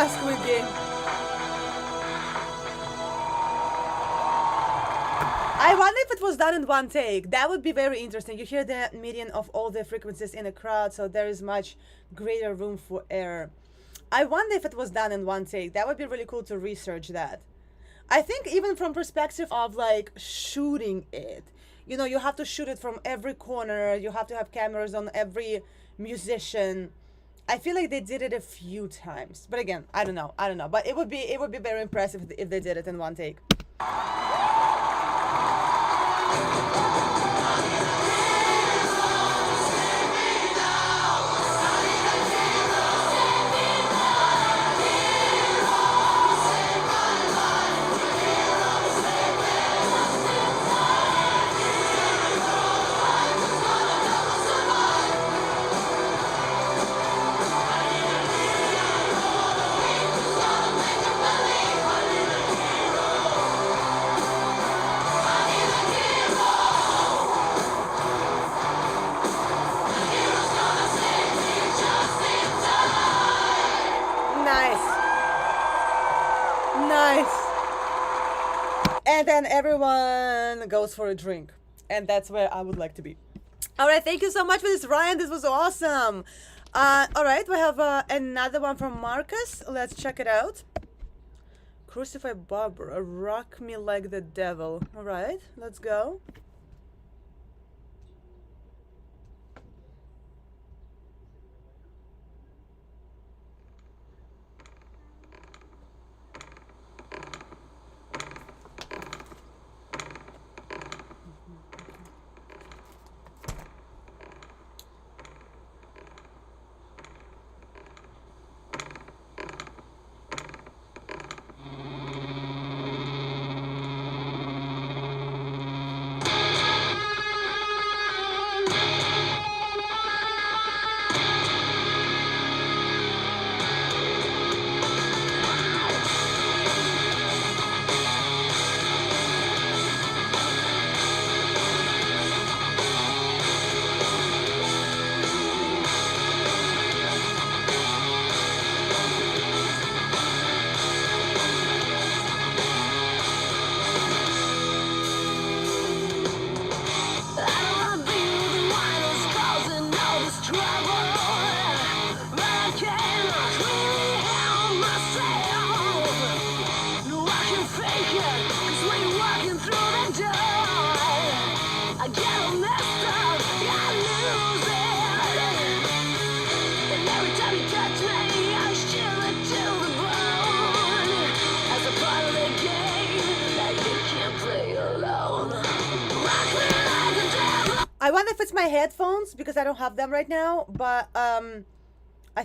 Squid Game. I wonder if it was done in one take. That would be very interesting. You hear the median of all the frequencies in a crowd, so there is much greater room for error. I wonder if it was done in one take. That would be really cool to research that. I think even from perspective of like shooting it, you know, you have to shoot it from every corner. You have to have cameras on every musician. I feel like they did it a few times, but again, I don't know. But it would be very impressive if they did it in one take. Nice. And then everyone goes for a drink. And that's where I would like to be. All right, thank you so much for this, Ryan. This was awesome. All right, we have another one from Marcus. Let's check it out. Crucify Barbara, rock me like the devil. All right, let's go. I wonder if it's my headphones because I don't have them right now, but I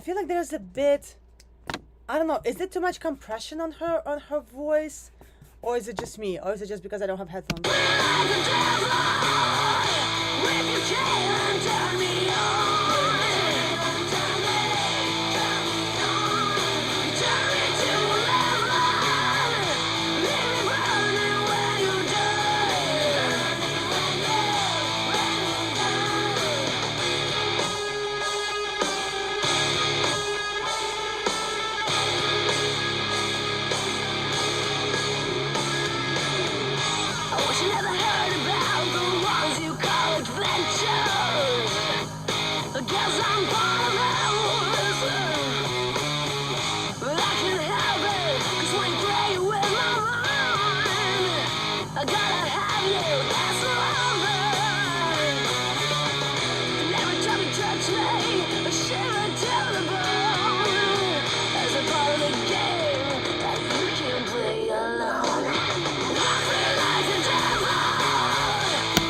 feel like there's a bit, I don't know, is it too much compression on her voice, or is it just me, or is it just because I don't have headphones?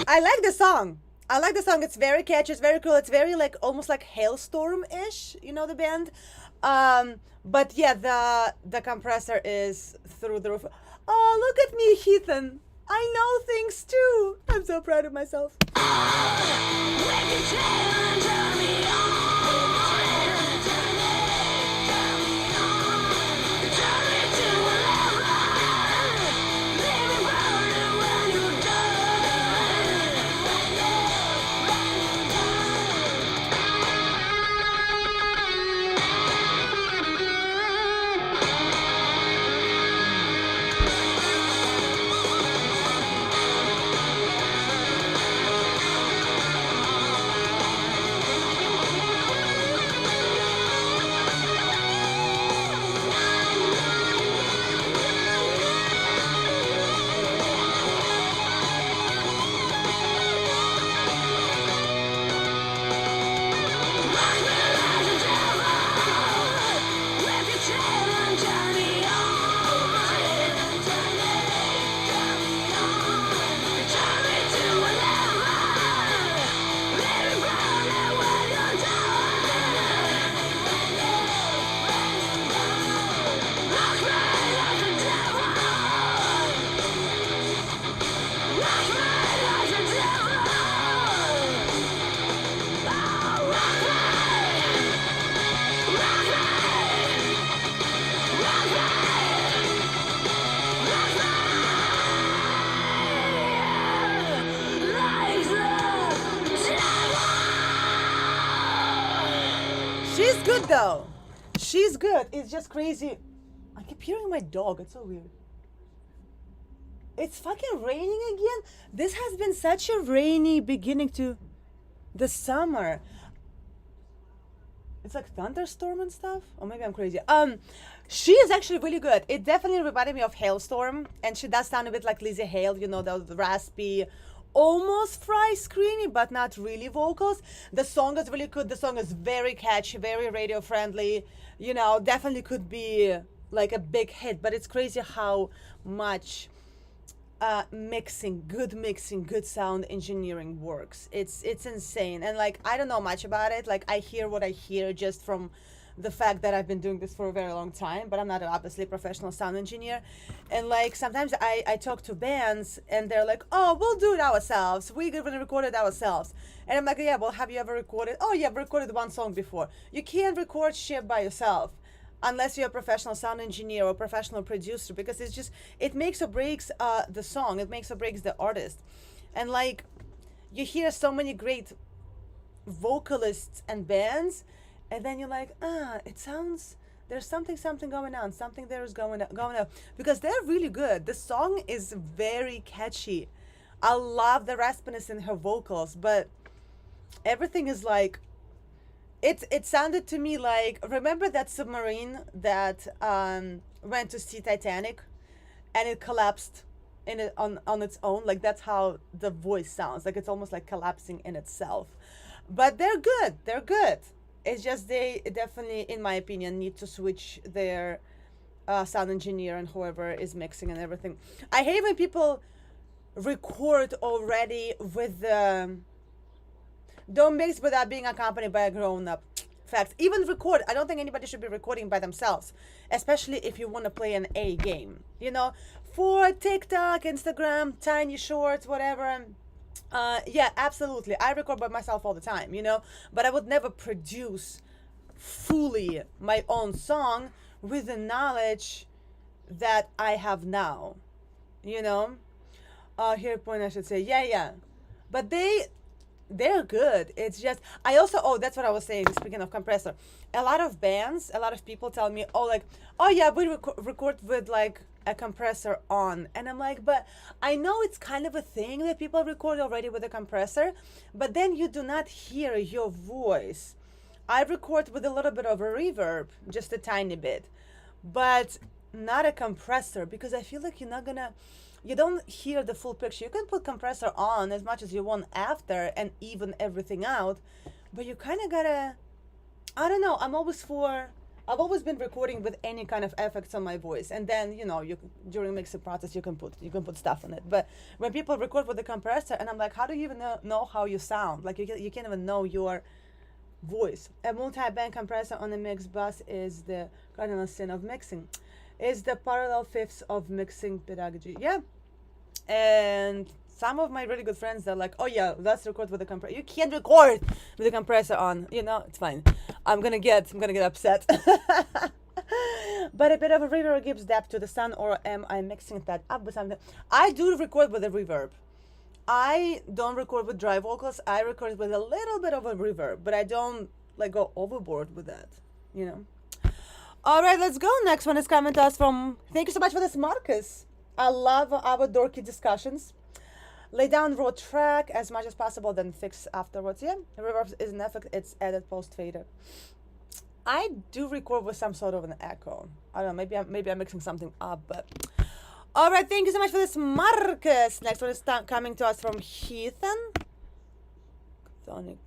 I like the song. I like the song. It's very catchy. It's very cool. It's very like almost like Hailstorm-ish, you know, the band. But yeah, the compressor is through the roof. Oh, look at me, Heathen. I know things too. I'm so proud of myself. She's good though. She's good. It's just crazy. I keep hearing my dog. It's so weird. It's fucking raining again. This has been such a rainy beginning to the summer. It's like thunderstorm and stuff. Or maybe I'm crazy. She is actually really good. It definitely reminded me of Hailstorm, and she does sound a bit like Lizzie Hale. You know, the raspy, almost fry screamy, but not really vocals. The song is really good. The song is very catchy, very radio friendly. You know, definitely could be like a big hit. But it's crazy how much mixing, good sound engineering works. It's insane. And like, I don't know much about it. Like, I hear what I hear just from the fact that I've been doing this for a very long time, but I'm not obviously a professional sound engineer. And like, sometimes I talk to bands and they're like, oh, we'll do it ourselves, we're gonna record it ourselves. And I'm like, yeah, well, have you ever recorded? Oh yeah, I've recorded one song before. You can't record shit by yourself unless you're a professional sound engineer or professional producer, because it's just, it makes or breaks the song, it makes or breaks the artist. And like, you hear so many great vocalists and bands, and then you're like, it sounds, there's something going on, something there is going on, because they're really good. The song is very catchy. I love the raspiness in her vocals, but everything is like, it sounded to me like, remember that submarine that went to see Titanic and it collapsed on its own? Like, that's how the voice sounds. Like, it's almost like collapsing in itself. But they're good. It's just they definitely, in my opinion, need to switch their sound engineer and whoever is mixing and everything. I hate when people record already with the don't mix without being accompanied by a grown-up. Facts. Even record. I don't think anybody should be recording by themselves, especially if you want to play an A game. You know, for TikTok, Instagram, tiny shorts, whatever. Yeah, absolutely. I record by myself all the time, you know, but I would never produce fully my own song with the knowledge that I have now, you know. Here point I should say, yeah. But they're good. It's just, I also, that's what I was saying, speaking of compressor. A lot of bands, a lot of people tell me, oh yeah, we record with like a compressor on. And I'm like, but I know it's kind of a thing that people record already with a compressor, but then you do not hear your voice. I record with a little bit of a reverb, just a tiny bit, but not a compressor, because I feel like you don't hear the full picture. You can put compressor on as much as you want after and even everything out, but you kind of gotta, I don't know, I've always been recording with any kind of effects on my voice, and then, you know, during mixing process you can put stuff on it. But when people record with a compressor, and I'm like, how do you even know how you sound? Like, you can't even know your voice. A multi-band compressor on a mix bus is the cardinal sin of mixing. Is the parallel fifths of mixing pedagogy. Yeah. And some of my really good friends, they're like, oh yeah, let's record with a compressor. You can't record with a compressor on. You know, it's fine. I'm gonna get upset. But a bit of a reverb gives depth to the sound, or am I mixing that up with something? I do record with a reverb. I don't record with dry vocals. I record with a little bit of a reverb, but I don't like go overboard with that, you know. All right, let's go. Next one is coming to us from, thank you so much for this, Marcus. I love our dorky discussions. Lay down raw track as much as possible, then fix afterwards. Yeah, reverb is an effect. It's added post fader. I do record with some sort of an echo. I don't know. Maybe I'm mixing something up, but all right. Thank you so much for this, Marcus. Next one is coming to us from Heathen. Sonic.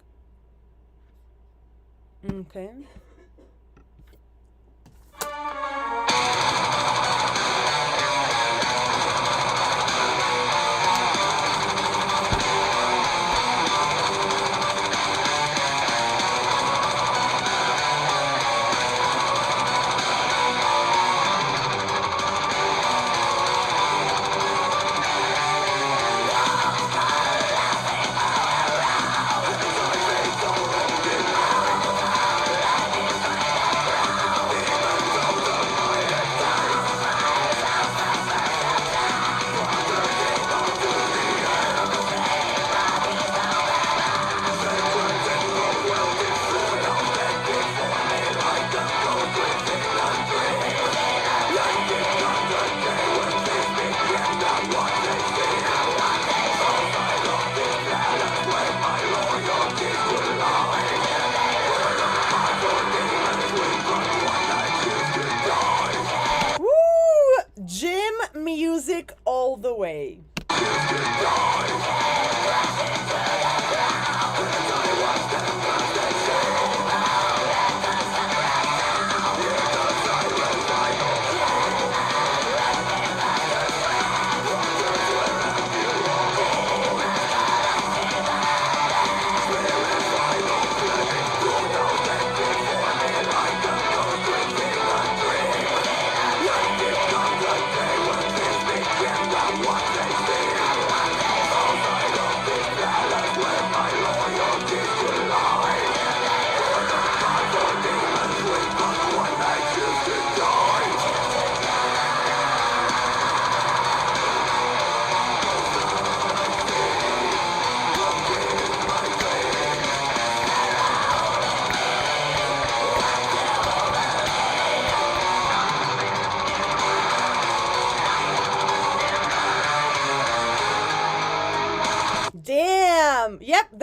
Okay.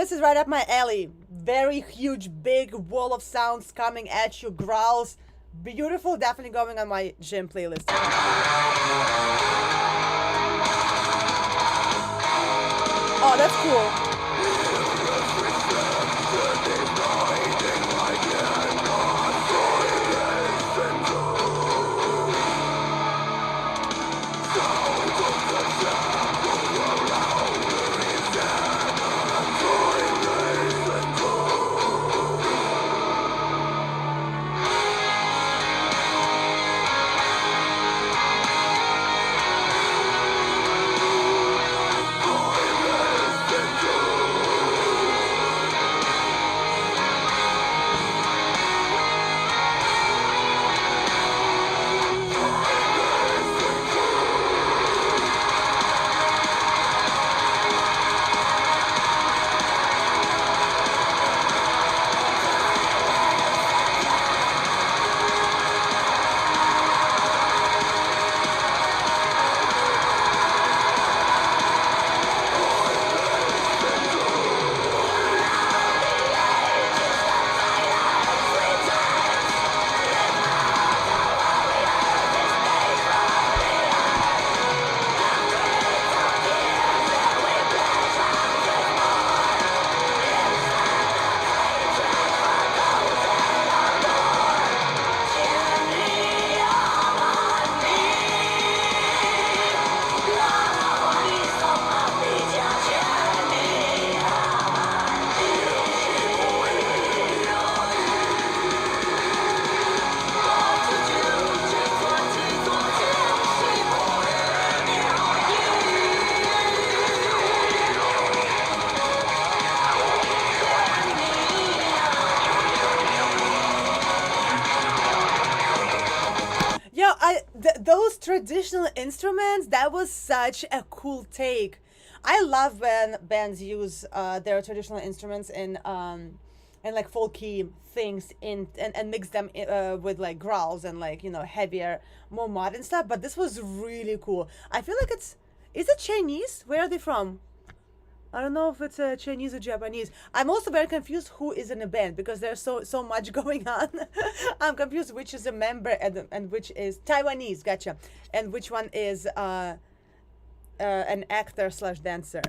this is right up my alley. Very huge, big wall of sounds coming at you, growls. Beautiful, definitely going on my gym playlist. Oh, that's cool. Those traditional instruments, that was such a cool take. I love when bands use their traditional instruments in like folky things and mix them with like growls and like, you know, heavier, more modern stuff. But this was really cool. I feel like is it Chinese? Where are they from? I don't know if it's Chinese or Japanese. I'm also very confused who is in the band because there's so much going on. I'm confused which is a member and which is Taiwanese, gotcha. And which one is an actor / dancer.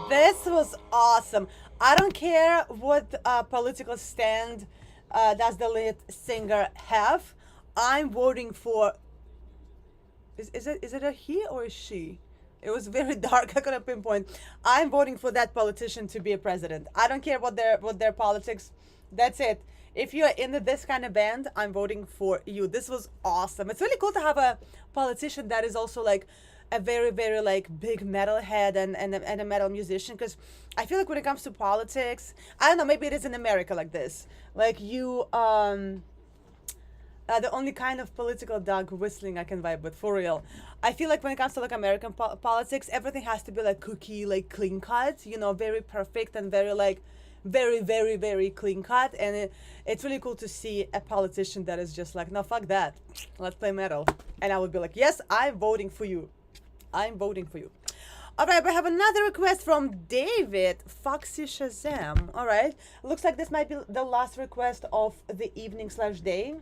This was awesome. I don't care what political stand does the lead singer have. I'm voting for. Is it a he or a she? It was very dark. I couldn't pinpoint. I'm voting for that politician to be a president. I don't care what their politics. That's it. If you're in this kind of band, I'm voting for you. This was awesome. It's really cool to have a politician that is also like a very, very like big metalhead and a metal musician, because I feel like when it comes to politics, I don't know, maybe it is in America like this. Like you, the only kind of political dog whistling I can vibe with, for real. I feel like when it comes to like American politics, everything has to be like cookie, like clean cut, you know, very perfect and very like, very, very, very clean cut. And it's really cool to see a politician that is just like, no, fuck that. Let's play metal. And I would be like, yes, I'm voting for you. I'm voting for you. All right, we have another request from David Foxy Shazam. All right, looks like this might be the last request of the evening/day,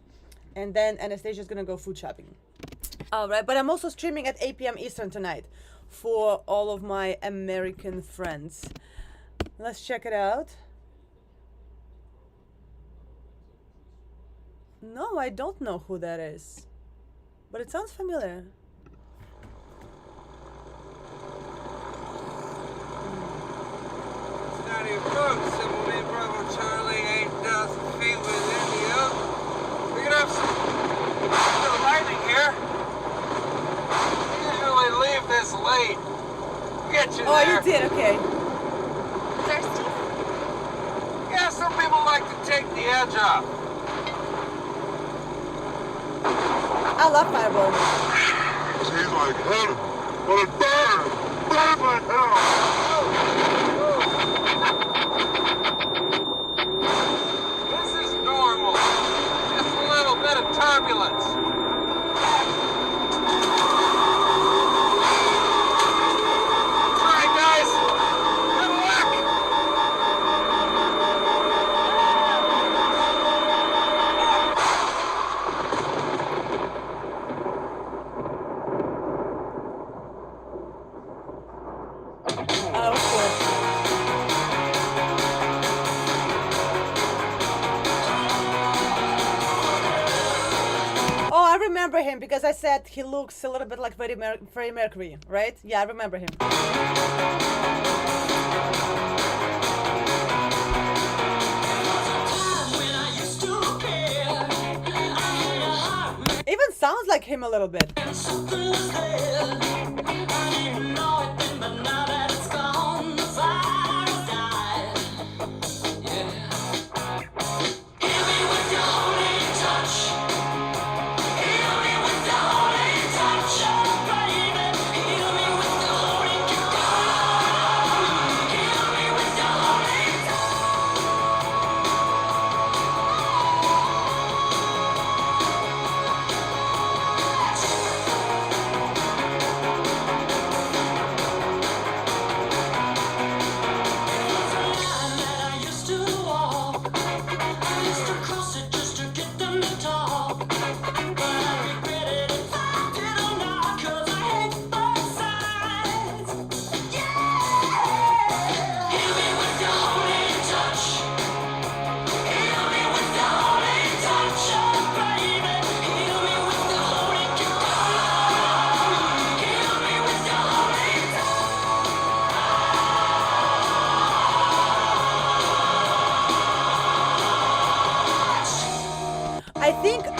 and then Anastasia is gonna go food shopping. All right, but I'm also streaming at 8 p.m. Eastern tonight for all of my American friends. Let's check it out. No, I don't know who that is, but it sounds familiar. Now your folks, me brother Charlie, 8,000 feet within you. We could have some little lightning here. Usually leave this late. Get you Oh, there. you did, okay. Thirsty? Yeah, some people like to take the edge off. I love Fireball. Tastes like heaven, but it burns. Burns like hell. This is normal. Just a little bit of turbulence. All right, guys. Good luck. Oh, cool. Oh, I remember him because I said he looks a little bit like Freddie Mercury, right? Yeah, I remember him. Even sounds like him a little bit.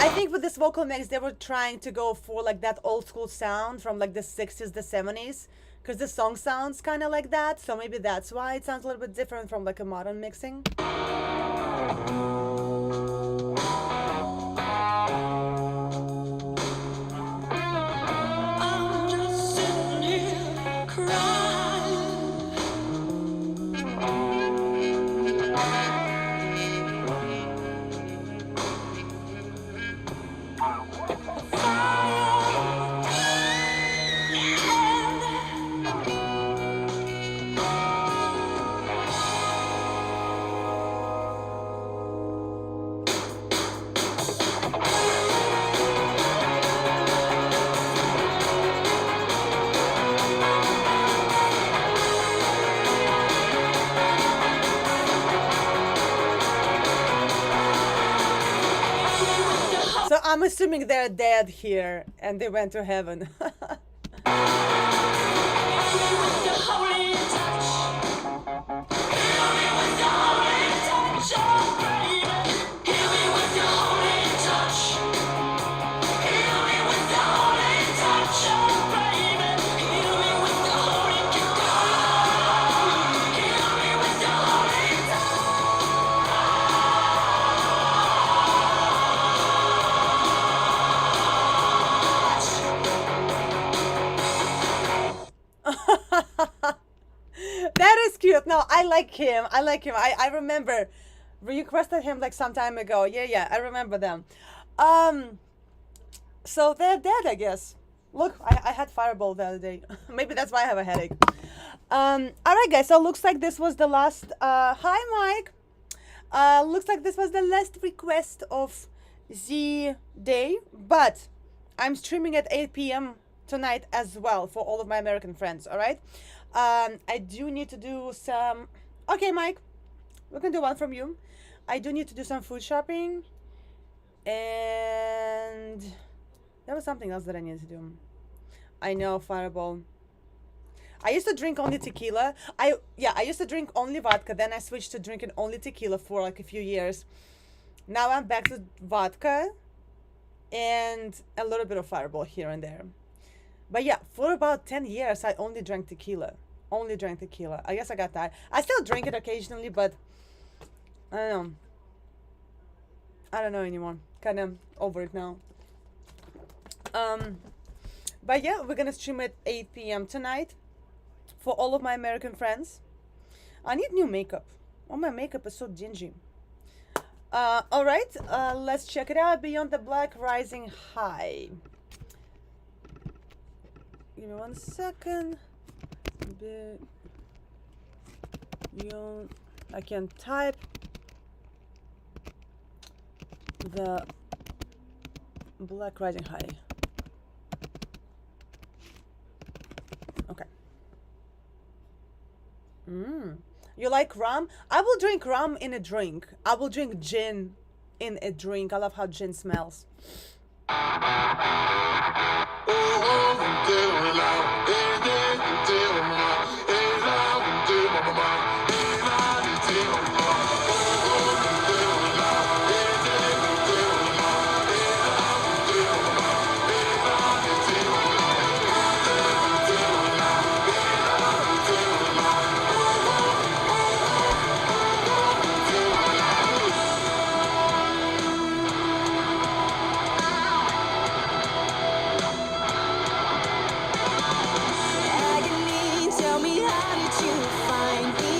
I think with this vocal mix they were trying to go for like that old school sound from like the 60s, the 70s, because the song sounds kind of like that, so maybe that's why it sounds a little bit different from like a modern mixing. I'm just sitting here crying. So I'm assuming they're dead here and they went to heaven. That is cute. No, I like him. I like him. I remember we requested him like some time ago. Yeah, I remember them. So they're dead, I guess. Look, I had Fireball the other day. Maybe that's why I have a headache. All right, guys. So looks like this was the last. Hi, Mike. Looks like this was the last request of the day, but I'm streaming at 8 p.m. tonight as well for all of my American friends. All right. I do need to do some. Okay, Mike. We can do one from you. I do need to do some food shopping, and there was something else that I needed to do. I know, Fireball. I used to drink only tequila. I used to drink only vodka. Then I switched to drinking only tequila for like a few years. Now I'm back to vodka and a little bit of Fireball here and there. But yeah, for about 10 years, I only drank tequila. Only drank tequila. I guess I got that. I still drink it occasionally, but I don't know. I don't know anymore. Kind of over it now. But yeah, we're gonna stream at 8 p.m. tonight for all of my American friends. I need new makeup. Oh, my makeup is so dingy. All right, let's check it out. Beyond the Black, Rising High. Give me 1 second. Beyond, I can type the Black Rising High. Okay. You like rum? I will drink rum in a drink. I will drink gin in a drink. I love how gin smells. Agony, tell me, how did you find me?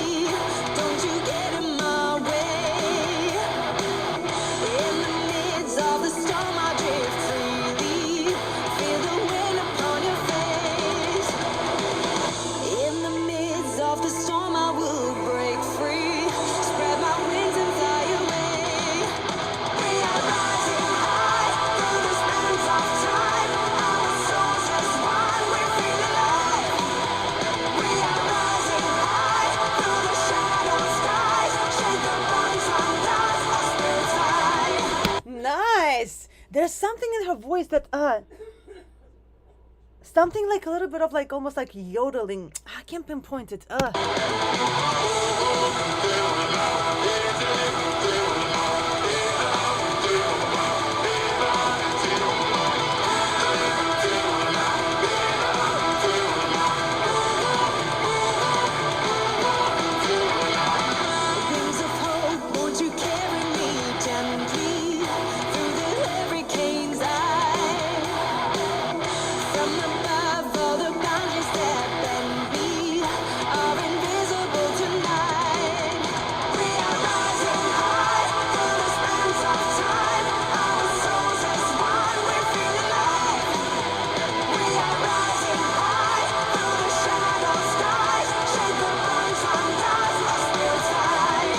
Don't you get in my way? In the midst of the storm, I drift freely. Feel the wind upon your face. In the midst of the storm, I will break free. Spread my wings and fly away. We are rising high through the spans of time. Our souls as one, we feel alive. We are rising high through the shadow skies. Shake the bones from dust, our spirits high. Nice. There's something in her voice that something like a little bit of like almost like yodeling. I can't pinpoint it. Wings of hope, won't you carry me gently through the hurricane's eye? From above, all the boundaries that bend me are invisible tonight. We are rising high through the spans of time. Our souls as one, we feel alive. We are rising high through the shadow skies. Shake the bones from dust, our spirits high.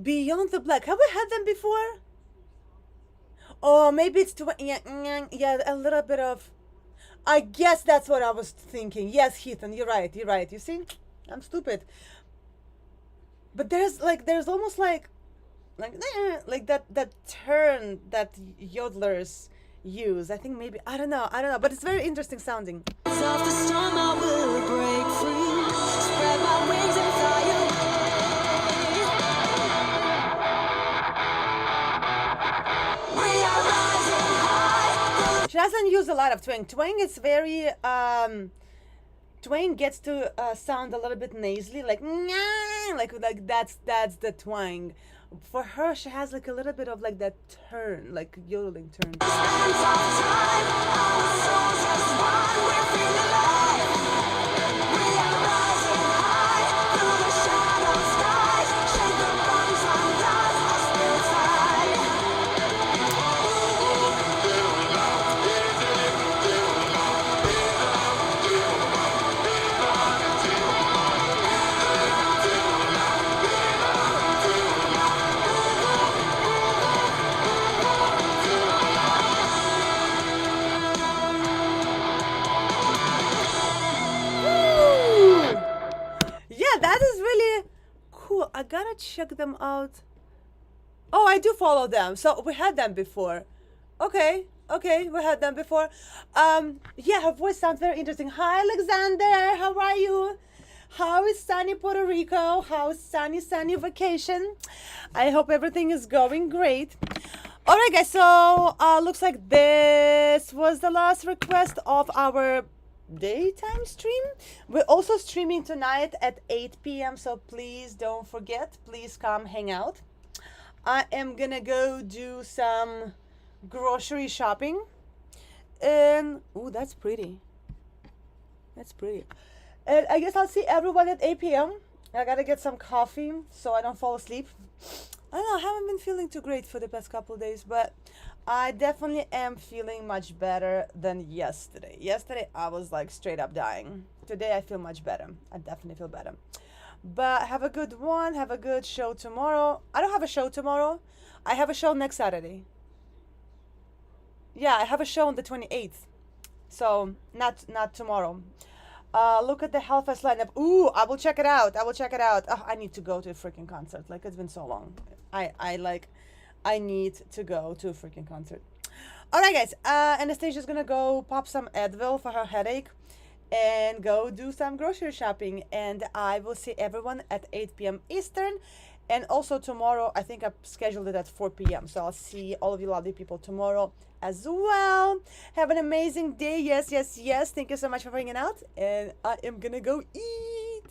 Beyond the Black. Have we had them before? Oh, maybe it's yeah, a little bit of. I guess that's what I was thinking. Yes, Heathen, you're right. You're right. You see, I'm stupid. But there's almost like that turn that yodelers use. I think maybe I don't know, but it's very interesting sounding. Of the storm, I will break free. Spread my wings and fly away. We are rising high. She doesn't use a lot of twang. Twang is very twang gets to sound a little bit nasally, like that's the twang. For her, she has like a little bit of like that turn, like yodeling turn. Woo! Yeah, that is really cool. I gotta check them out. Oh, I do follow them. So we had them before. Okay, okay, we had them before. Yeah, her voice sounds very interesting. Hi, Alexander. How are you? How is sunny Puerto Rico? How is sunny vacation? I hope everything is going great. All right, guys. So looks like this was the last request of our daytime stream. We're also streaming tonight at 8 p.m. So please don't forget. Please come hang out. I am gonna go do some grocery shopping. And oh, that's pretty. That's pretty. And I guess I'll see everyone at 8 p.m. I gotta get some coffee so I don't fall asleep. I don't know, I haven't been feeling too great for the past couple of days, but I definitely am feeling much better than yesterday. Yesterday I was like straight up dying. Today I feel much better. I definitely feel better. But have a good one. Have a good show tomorrow. I don't have a show tomorrow. I have a show next Saturday. Yeah, I have a show on the 28th. So not tomorrow. Look at the Hellfire lineup. Ooh, I will check it out. I will check it out. Oh, I need to go to a freaking concert. Like, it's been so long. I need to go to a freaking concert. All right, guys. Anastasia's gonna go pop some Advil for her headache and go do some grocery shopping. And I will see everyone at 8 p.m. Eastern. And also tomorrow, I think I've scheduled it at 4 p.m. So I'll see all of you lovely people tomorrow as well. Have an amazing day. Yes, yes, yes. Thank you so much for hanging out. And I am gonna go eat.